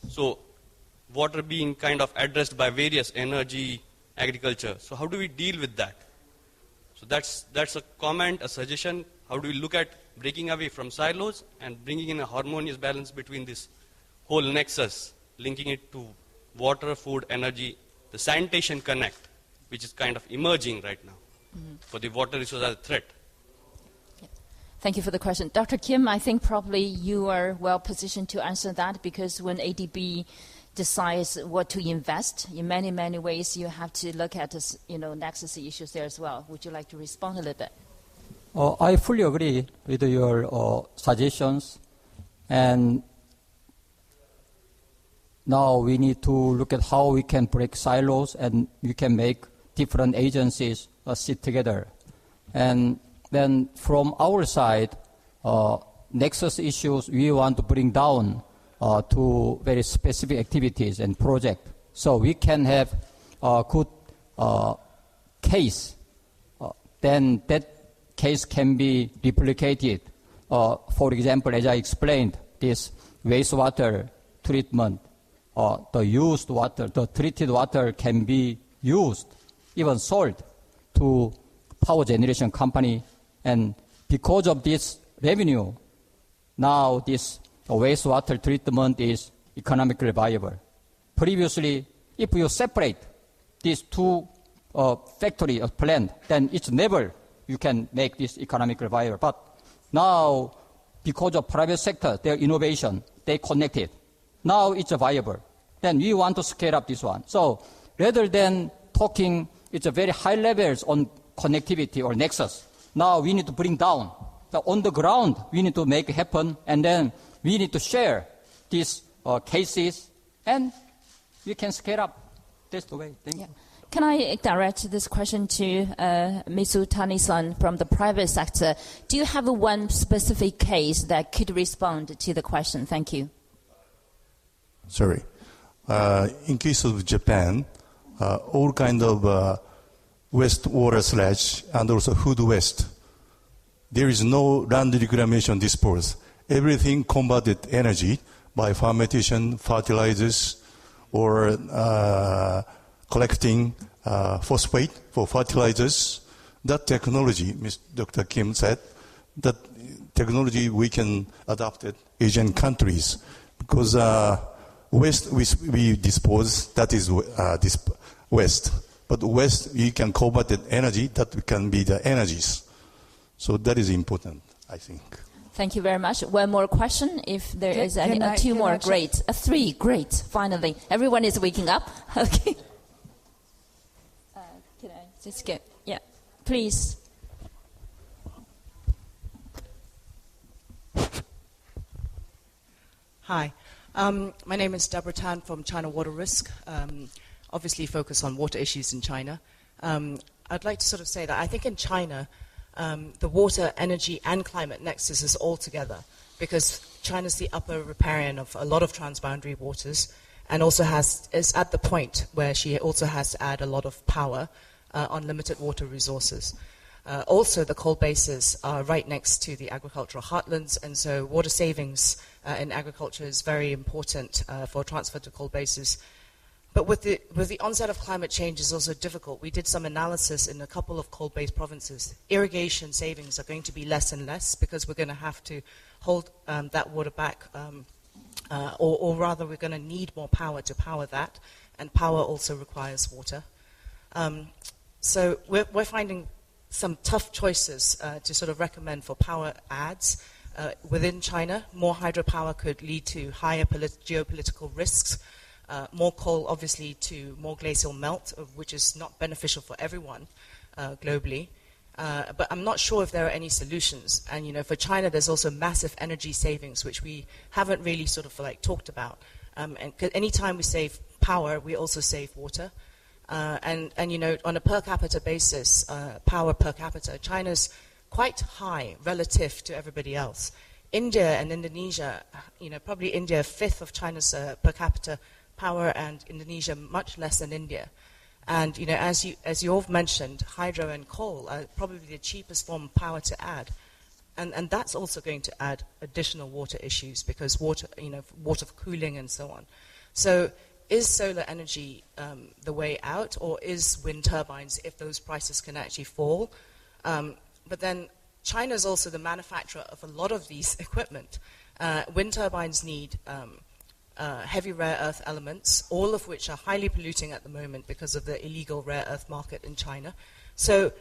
So water being kind of addressed by various energy, agriculture. So how do we deal with that? So that's a comment, a suggestion. How do we look at breaking away from silos and bringing in a harmonious balance between this whole nexus, linking it to water, food, energy, the sanitation connect, which is kind of emerging right now for the water resource as a threat. Yeah. Thank you for the question. Dr. Kim, I think probably you are well positioned to answer that, because when ADB decides what to invest, in many, many ways you have to look at this, nexus issues there as well. Would you like to respond a little bit? I fully agree with your suggestions, and now we need to look at how we can break silos and we can make different agencies sit together. And then from our side, nexus issues, we want to bring down to very specific activities and projects. So we can have a good case. Then that case can be replicated. For example, as I explained, this wastewater treatment, the used water, the treated water can be used, even sold to power generation company. And because of this revenue, now this wastewater treatment is economically viable. Previously, if you separate these two factory or plant, then it's never you can make this economically viable. But now, because of private sector, their innovation, they connected. Now it's viable. Then we want to scale up this one. So rather than talking, it's a very high levels on connectivity or nexus. Now we need to bring down. So on the ground, we need to make it happen, and then we need to share these cases, and we can scale up. That's the way. Thank you. Can I direct this question to Ms. Utani-san from the private sector? Do you have one specific case that could respond to the question? Thank you. Sorry. In case of Japan, all kind of wastewater sludge and also food waste, there is no land reclamation dispose. Everything converted energy by fermentation, fertilizers, or collecting phosphate for fertilizers. That technology, Dr. Kim said, that technology we can adopt it Asian countries, because waste we dispose, that is waste. But waste, we can convert it energy, that can be the energies. So that is important, I think. Thank you very much. One more question, if there is any. Two more, great. Three, great, finally. Everyone is waking up. Okay. Can I just get, yeah, please. Hi. My name is Deborah Tan from China Water Risk. Obviously focus on water issues in China. I'd like to sort of say that I think in China, the water, energy, and climate nexus is all together, because China's the upper riparian of a lot of transboundary waters, and also is at the point where she also has to add a lot of power on limited water resources. Also, the coal bases are right next to the agricultural heartlands, and so water savings in agriculture is very important for transfer to coal bases. But with the onset of climate change is also difficult. We did some analysis in a couple of coal-based provinces. Irrigation savings are going to be less and less because we're going to have to hold that water back, or rather we're going to need more power to power that, and power also requires water. So we're finding some tough choices to sort of recommend for power adds within China. More hydropower could lead to higher geopolitical risks. More coal, obviously, to more glacial melt, which is not beneficial for everyone globally. But I'm not sure if there are any solutions. And, you know, for China, there's also massive energy savings, which we haven't really sort of like talked about. And anytime we save power, we also save water. And you know, on a per capita basis, power per capita, China's quite high relative to everybody else. India and Indonesia, you know, probably India, fifth of China's per capita power, and Indonesia much less than India. And you know, as you all mentioned, hydro and coal are probably the cheapest form of power to add, and that's also going to add additional water issues, because water, you know, water for cooling and so on. So is solar energy the way out, or is wind turbines, if those prices can actually fall? But then China is also the manufacturer of a lot of these equipment. Wind turbines need heavy rare earth elements, all of which are highly polluting at the moment because of the illegal rare earth market in China. So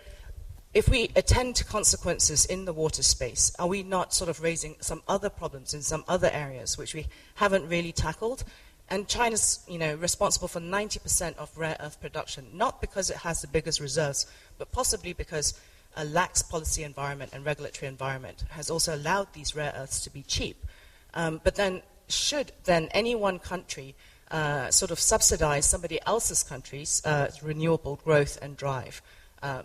if we attend to consequences in the water space, are we not sort of raising some other problems in some other areas which we haven't really tackled? And China's, you know, responsible for 90% of rare earth production, not because it has the biggest reserves, but possibly because a lax policy environment and regulatory environment has also allowed these rare earths to be cheap. But then should then any one country sort of subsidize somebody else's country's renewable growth and drive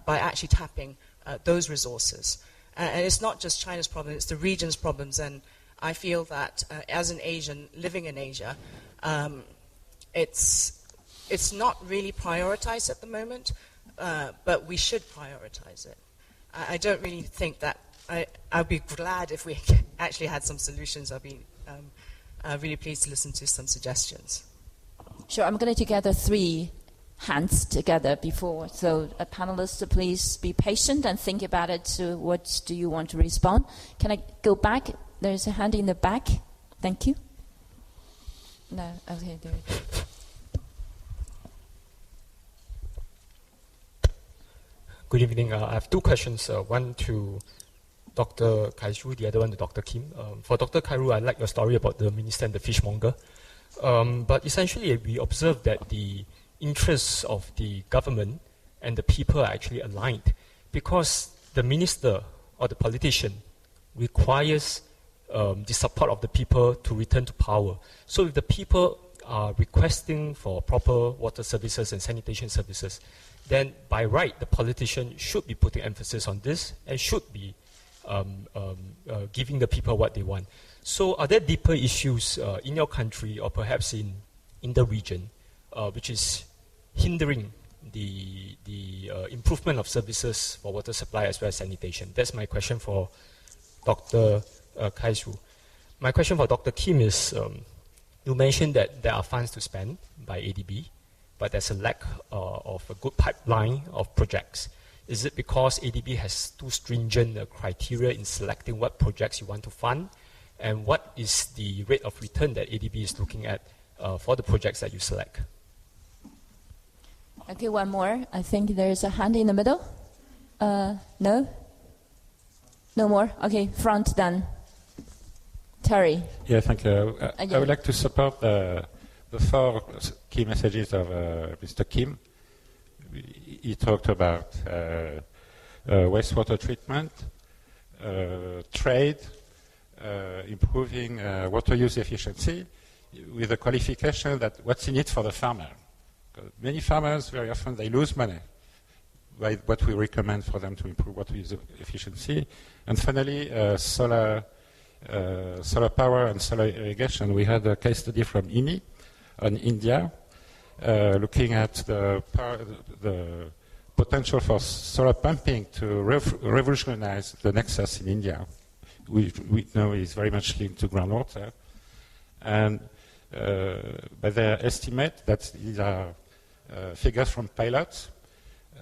by actually tapping those resources? And it's not just China's problem, it's the region's problems. And I feel that as an Asian living in Asia, it's not really prioritized at the moment, but we should prioritize it. I don't really think that. I'd be glad if we actually had some solutions. I'd be really pleased to listen to some suggestions. Sure, I'm going to gather 3 hands together before. So panelists, please be patient and think about it. What do you want to respond? Can I go back? There's a hand in the back. Thank you. No, okay, there. Good evening. I have 2 questions. One to Dr. Kai-Ru, the other one to Dr. Kim. For Dr. Kai-Ru, I like your story about the minister and the fishmonger. But essentially, we observe that the interests of the government and the people are actually aligned, because the minister or the politician requires the support of the people to return to power. So if the people are requesting for proper water services and sanitation services, then by right, the politician should be putting emphasis on this and should be giving the people what they want. So are there deeper issues in your country or perhaps in the region which is hindering the improvement of services for water supply as well as sanitation? That's my question for Dr. Kai-Ru. My question for Dr. Kim is, you mentioned that there are funds to spend by ADB, but there's a lack of a good pipeline of projects. Is it because ADB has too stringent criteria in selecting what projects you want to fund? And what is the rate of return that ADB is looking at for the projects that you select? Okay, one more. I think there's a hand in the middle. No? No more? Okay, front then. Terry. Yeah, thank you. I would like to support the 4 key messages of Mr. Kim. He talked about wastewater treatment, trade, improving water use efficiency, with the qualification that what's in it for the farmer. Many farmers, very often, they lose money by what we recommend for them to improve water use efficiency. And finally, solar power and solar irrigation. We had a case study from INI in India, looking at the potential for solar pumping to revolutionize the nexus in India. We know is very much linked to groundwater. And by their estimate, that these are figures from pilots,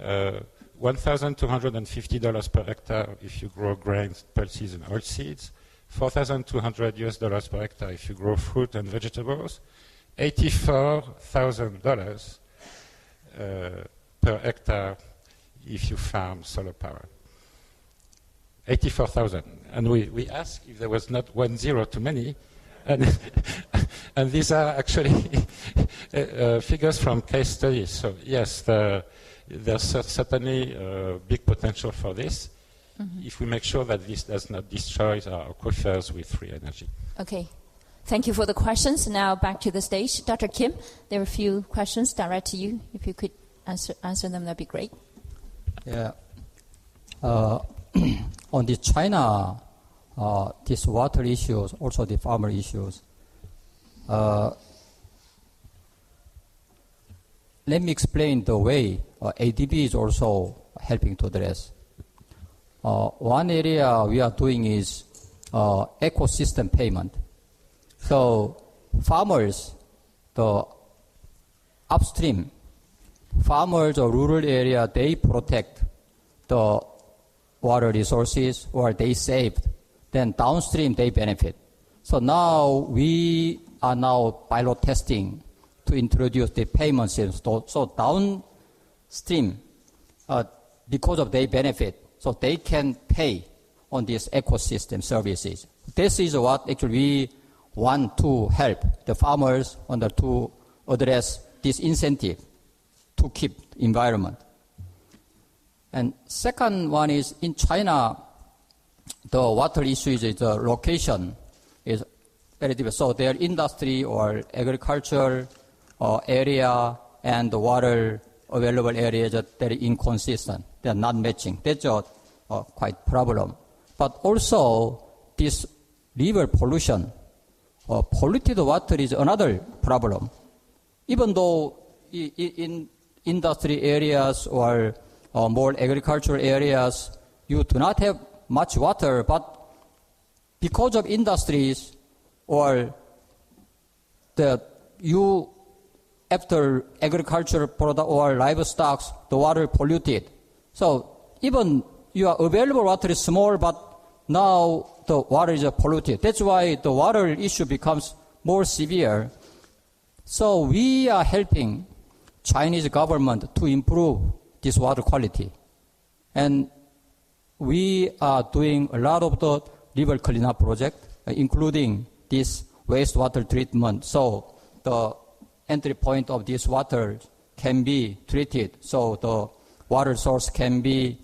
$1,250 per hectare if you grow grains, pulses, and oilseeds, $4,200 per hectare if you grow fruit and vegetables, $84,000 per hectare if you farm solar power. 84,000. And we asked if there was not 1 zero too many. And, and these are actually figures from case studies. So yes, there's certainly big potential for this, if we make sure that this does not destroy our aquifers with free energy. Okay. Thank you for the questions. Now back to the stage. Dr. Kim, there are a few questions direct to you. If you could answer them, that'd be great. Yeah. On the China, these water issues, also the farmer issues, let me explain the way ADB is also helping to address. One area we are doing is ecosystem payment. So farmers, the upstream, farmers or rural area, they protect the water resources or they saved. Then downstream, they benefit. So now we are now pilot testing to introduce the payment system. So downstream, because of their benefit, so they can pay on these ecosystem services. This is what actually we want to help the farmers to address this incentive to keep environment. And second one is in China, the water issue is the location is very different. So their industry or agricultural area and the water available areas are very inconsistent. They are not matching. That's a quite problem. But also this river pollution. Polluted water is another problem. Even though in industry areas or more agricultural areas, you do not have much water, but because of industries or after agricultural product or livestock, the water polluted. So even your available water is small, but now the water is polluted. That's why the water issue becomes more severe. So we are helping Chinese government to improve this water quality. And we are doing a lot of the river cleanup project, including this wastewater treatment. So the entry point of this water can be treated, so the water source can be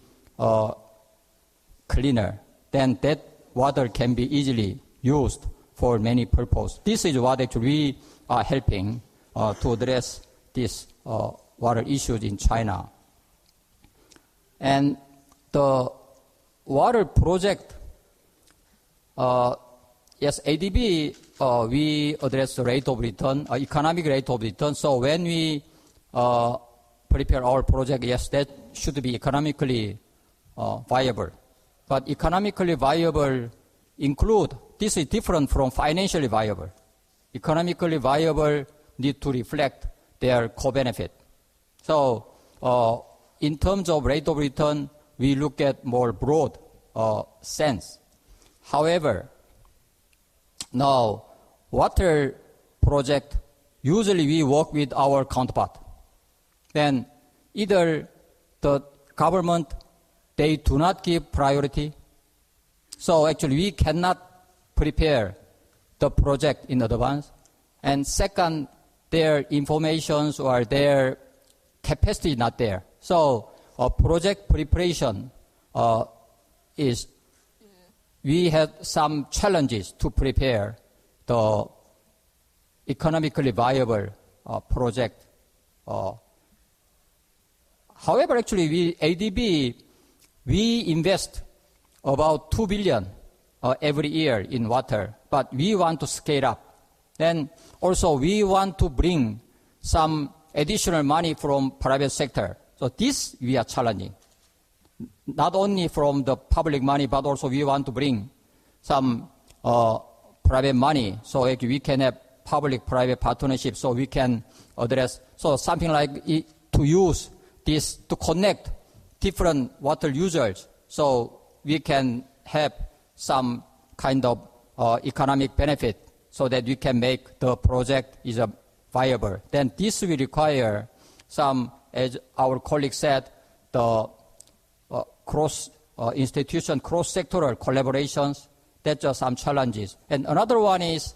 cleaner. Then that water can be easily used for many purposes. This is what actually we are helping to address these water issues in China. And the water project, yes, ADB, we address the rate of return, economic rate of return. So when we prepare our project, yes, that should be economically viable. But economically viable include, this is different from financially viable. Economically viable need to reflect their co-benefit. So in terms of rate of return, we look at more broad sense. However, now water project, usually we work with our counterpart. Then either the government, they do not give priority. So actually we cannot prepare the project in advance. And second, their information or their capacity is not there. So project preparation we have some challenges to prepare the economically viable project. However, actually, ADB, we invest about 2 billion every year in water, but we want to scale up. Then also we want to bring some additional money from private sector. So this we are challenging. Not only from the public money, but also we want to bring some private money so we can have public-private partnership so we can address, so something like to use this to connect different water users so we can have some kind of economic benefit so that we can make the project is viable. Then this will require some, as our colleague said, the cross-institution, cross-sectoral collaborations. That's just some challenges. And another one is,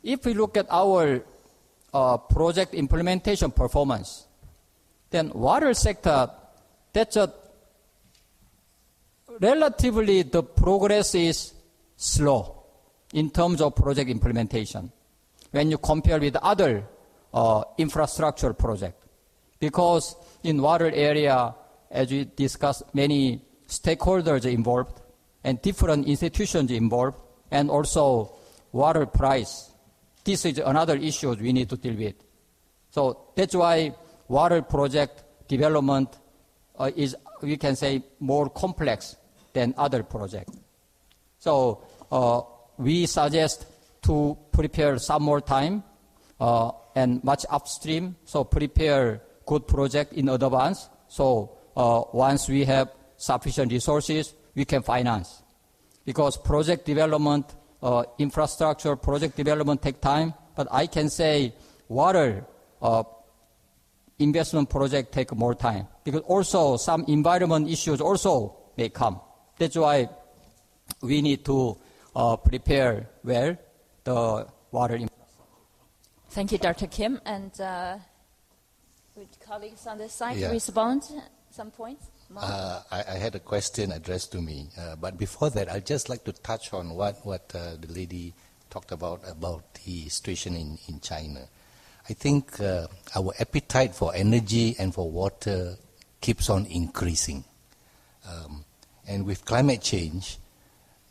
if we look at our project implementation performance, then water sector, that's relatively the progress is slow in terms of project implementation when you compare with other infrastructure projects. Because in water area, as we discussed, many stakeholders are involved and different institutions involved, and also water price. This is another issue we need to deal with. So that's why water project development is, we can say, more complex than other projects. So we suggest to prepare some more time and much upstream, so prepare good project in advance. So once we have sufficient resources, we can finance. Because project development, infrastructure project development take time, but I can say water investment project take more time. Because also some environment issues also may come. That's why we need to prepare well the water infrastructure. Thank you, Dr. Kim. And would colleagues on this side respond some points? I had a question addressed to me, but before that, I'd just like to touch on what the lady talked about the situation in China. I think our appetite for energy and for water keeps on increasing. And with climate change,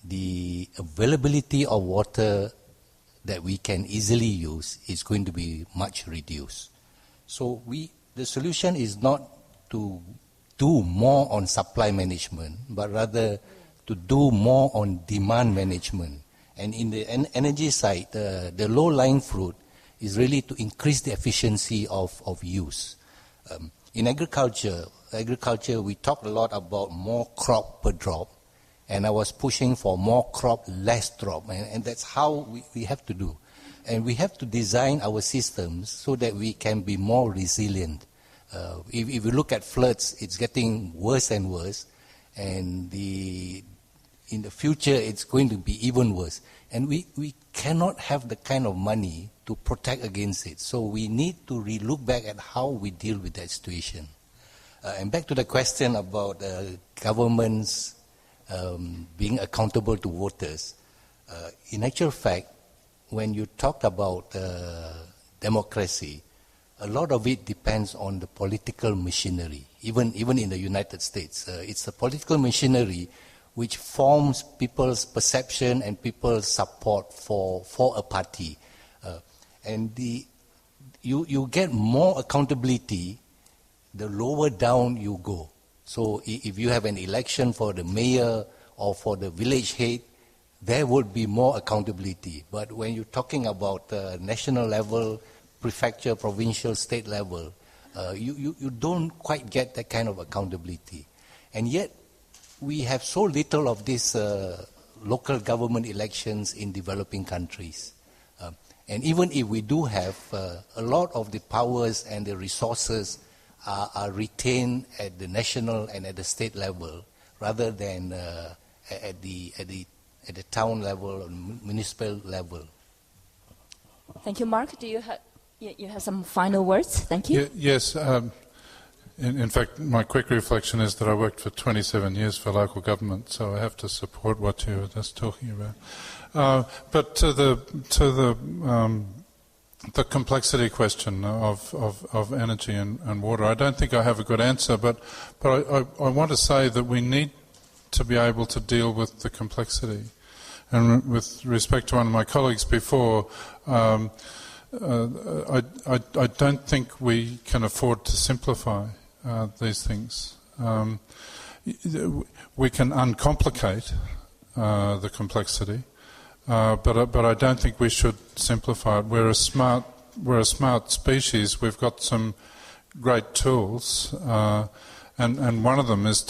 the availability of water that we can easily use is going to be much reduced. So the solution is not to do more on supply management, but rather to do more on demand management. And in the energy side, the low-lying fruit is really to increase the efficiency of use. In agriculture, we talk a lot about more crop per drop, and I was pushing for more crop, less drop, and that's how we have to do. And we have to design our systems so that we can be more resilient. If you look at floods, it's getting worse and worse, and in the future it's going to be even worse. And we cannot have the kind of money to protect against it. So we need to look back at how we deal with that situation. And back to the question about governments being accountable to voters. In actual fact, when you talk about democracy, a lot of it depends on the political machinery, even in the United States. It's the political machinery which forms people's perception and people's support for a party. And you get more accountability the lower down you go. So if you have an election for the mayor or for the village head, there would be more accountability. But when you're talking about national level, prefecture, provincial, state level, you don't quite get that kind of accountability. And yet, we have so little of these local government elections in developing countries. And even if we do have, a lot of the powers and the resources are retained at the national and at the state level, rather than at the town level or municipal level. Thank you, Mark. Do you have some final words? Thank you. Yes. In fact, my quick reflection is that I worked for 27 years for local government, so I have to support what you were just talking about. But to the complexity question of energy and water, I don't think I have a good answer, but I want to say that we need to be able to deal with the complexity. And with respect to one of my colleagues before, I don't think we can afford to simplify these things. We can uncomplicate the complexity, but I don't think we should simplify it. We're a smart species. We've got some great tools, and one of them is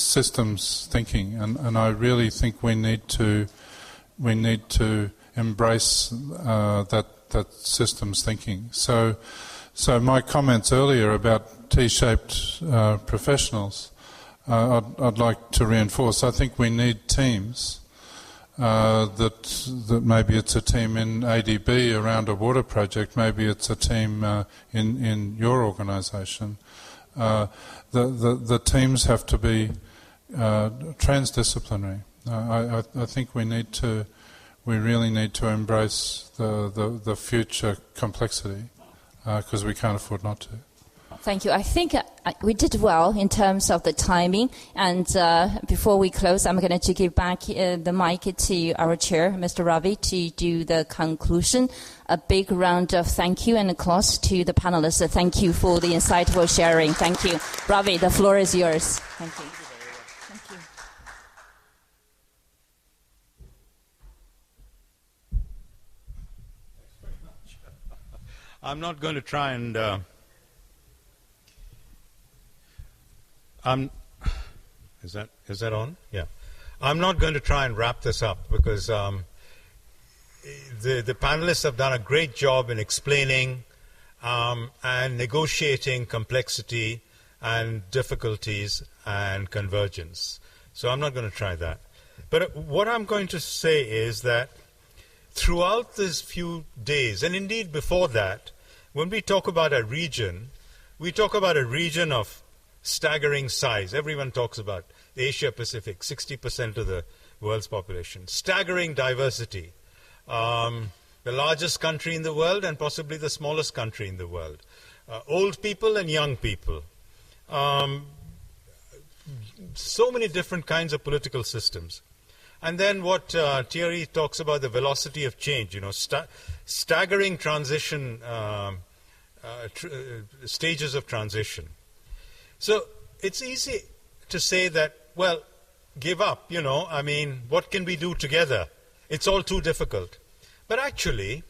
systems thinking. And I really think we need to embrace that systems thinking. So my comments earlier about T-shaped professionals, I'd like to reinforce. I think we need teams that maybe it's a team in ADB around a water project, maybe it's a team in your organisation. The teams have to be transdisciplinary. I think we really need to embrace the future complexity. Because we can't afford not to. Thank you. I think we did well in terms of the timing. And before we close, I'm going to give back the mic to our chair, Mr. Ravi, to do the conclusion. A big round of thank you and applause to the panelists. Thank you for the insightful sharing. Thank you. Ravi, the floor is yours. Thank you. Thank you. I'm not going to try and is that on? Yeah. I'm not going to try and wrap this up because the panelists have done a great job in explaining and negotiating complexity and difficulties and convergence. So I'm not going to try that. But what I'm going to say is that throughout these few days, and indeed before that, when we talk about a region, we talk about a region of staggering size. Everyone talks about the Asia-Pacific, 60% of the world's population. Staggering diversity. The largest country in the world and possibly the smallest country in the world. Old people and young people. So many different kinds of political systems. And then what Thierry talks about, the velocity of change, staggering transition, stages of transition. So it's easy to say that, well, give up, what can we do together? It's all too difficult. But actually,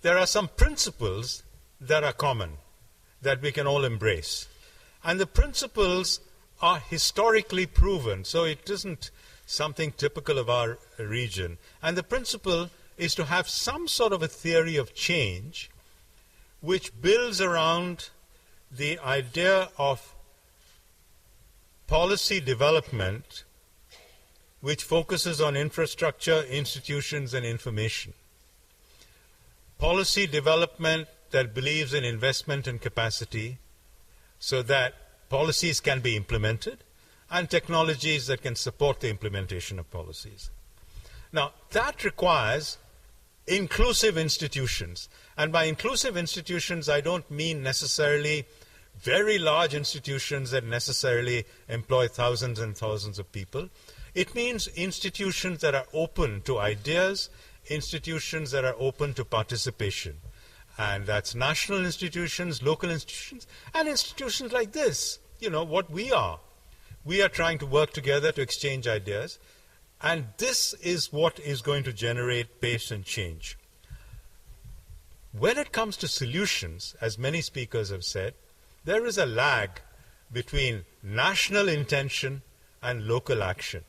there are some principles that are common, that we can all embrace. And the principles are historically proven, so it isn't something typical of our region. And the principle is to have some sort of a theory of change which builds around the idea of policy development which focuses on infrastructure, institutions, and information. Policy development that believes in investment and capacity so that policies can be implemented, and technologies that can support the implementation of policies. Now, that requires inclusive institutions. And by inclusive institutions, I don't mean necessarily very large institutions that necessarily employ thousands and thousands of people. It means institutions that are open to ideas, institutions that are open to participation. And that's national institutions, local institutions, and institutions like this, what we are. We are trying to work together to exchange ideas, and this is what is going to generate pace and change. When it comes to solutions, as many speakers have said, there is a lag between national intention and local action.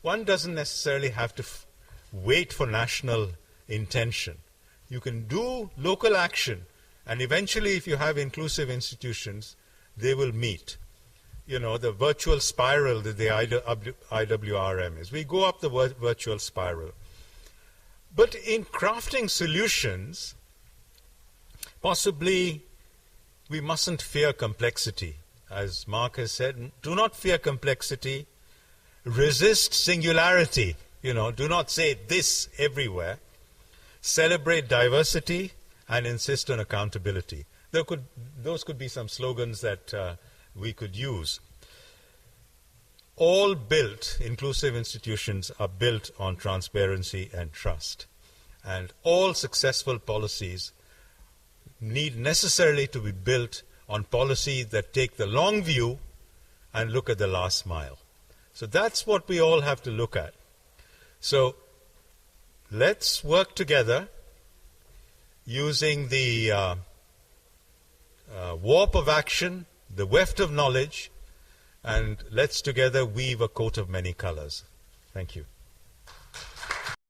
One doesn't necessarily have to wait for national intention. You can do local action, and eventually, if you have inclusive institutions, they will meet. The virtual spiral that the IWRM is. We go up the virtual spiral. But in crafting solutions, possibly we mustn't fear complexity. As Mark has said, do not fear complexity. Resist singularity. Do not say this everywhere. Celebrate diversity and insist on accountability. Those could be some slogans that we could use. All inclusive institutions are built on transparency and trust. And all successful policies need necessarily to be built on policies that take the long view and look at the last mile. So that's what we all have to look at. So let's work together using the warp of action, the weft of knowledge, and let's together weave a coat of many colors. Thank you.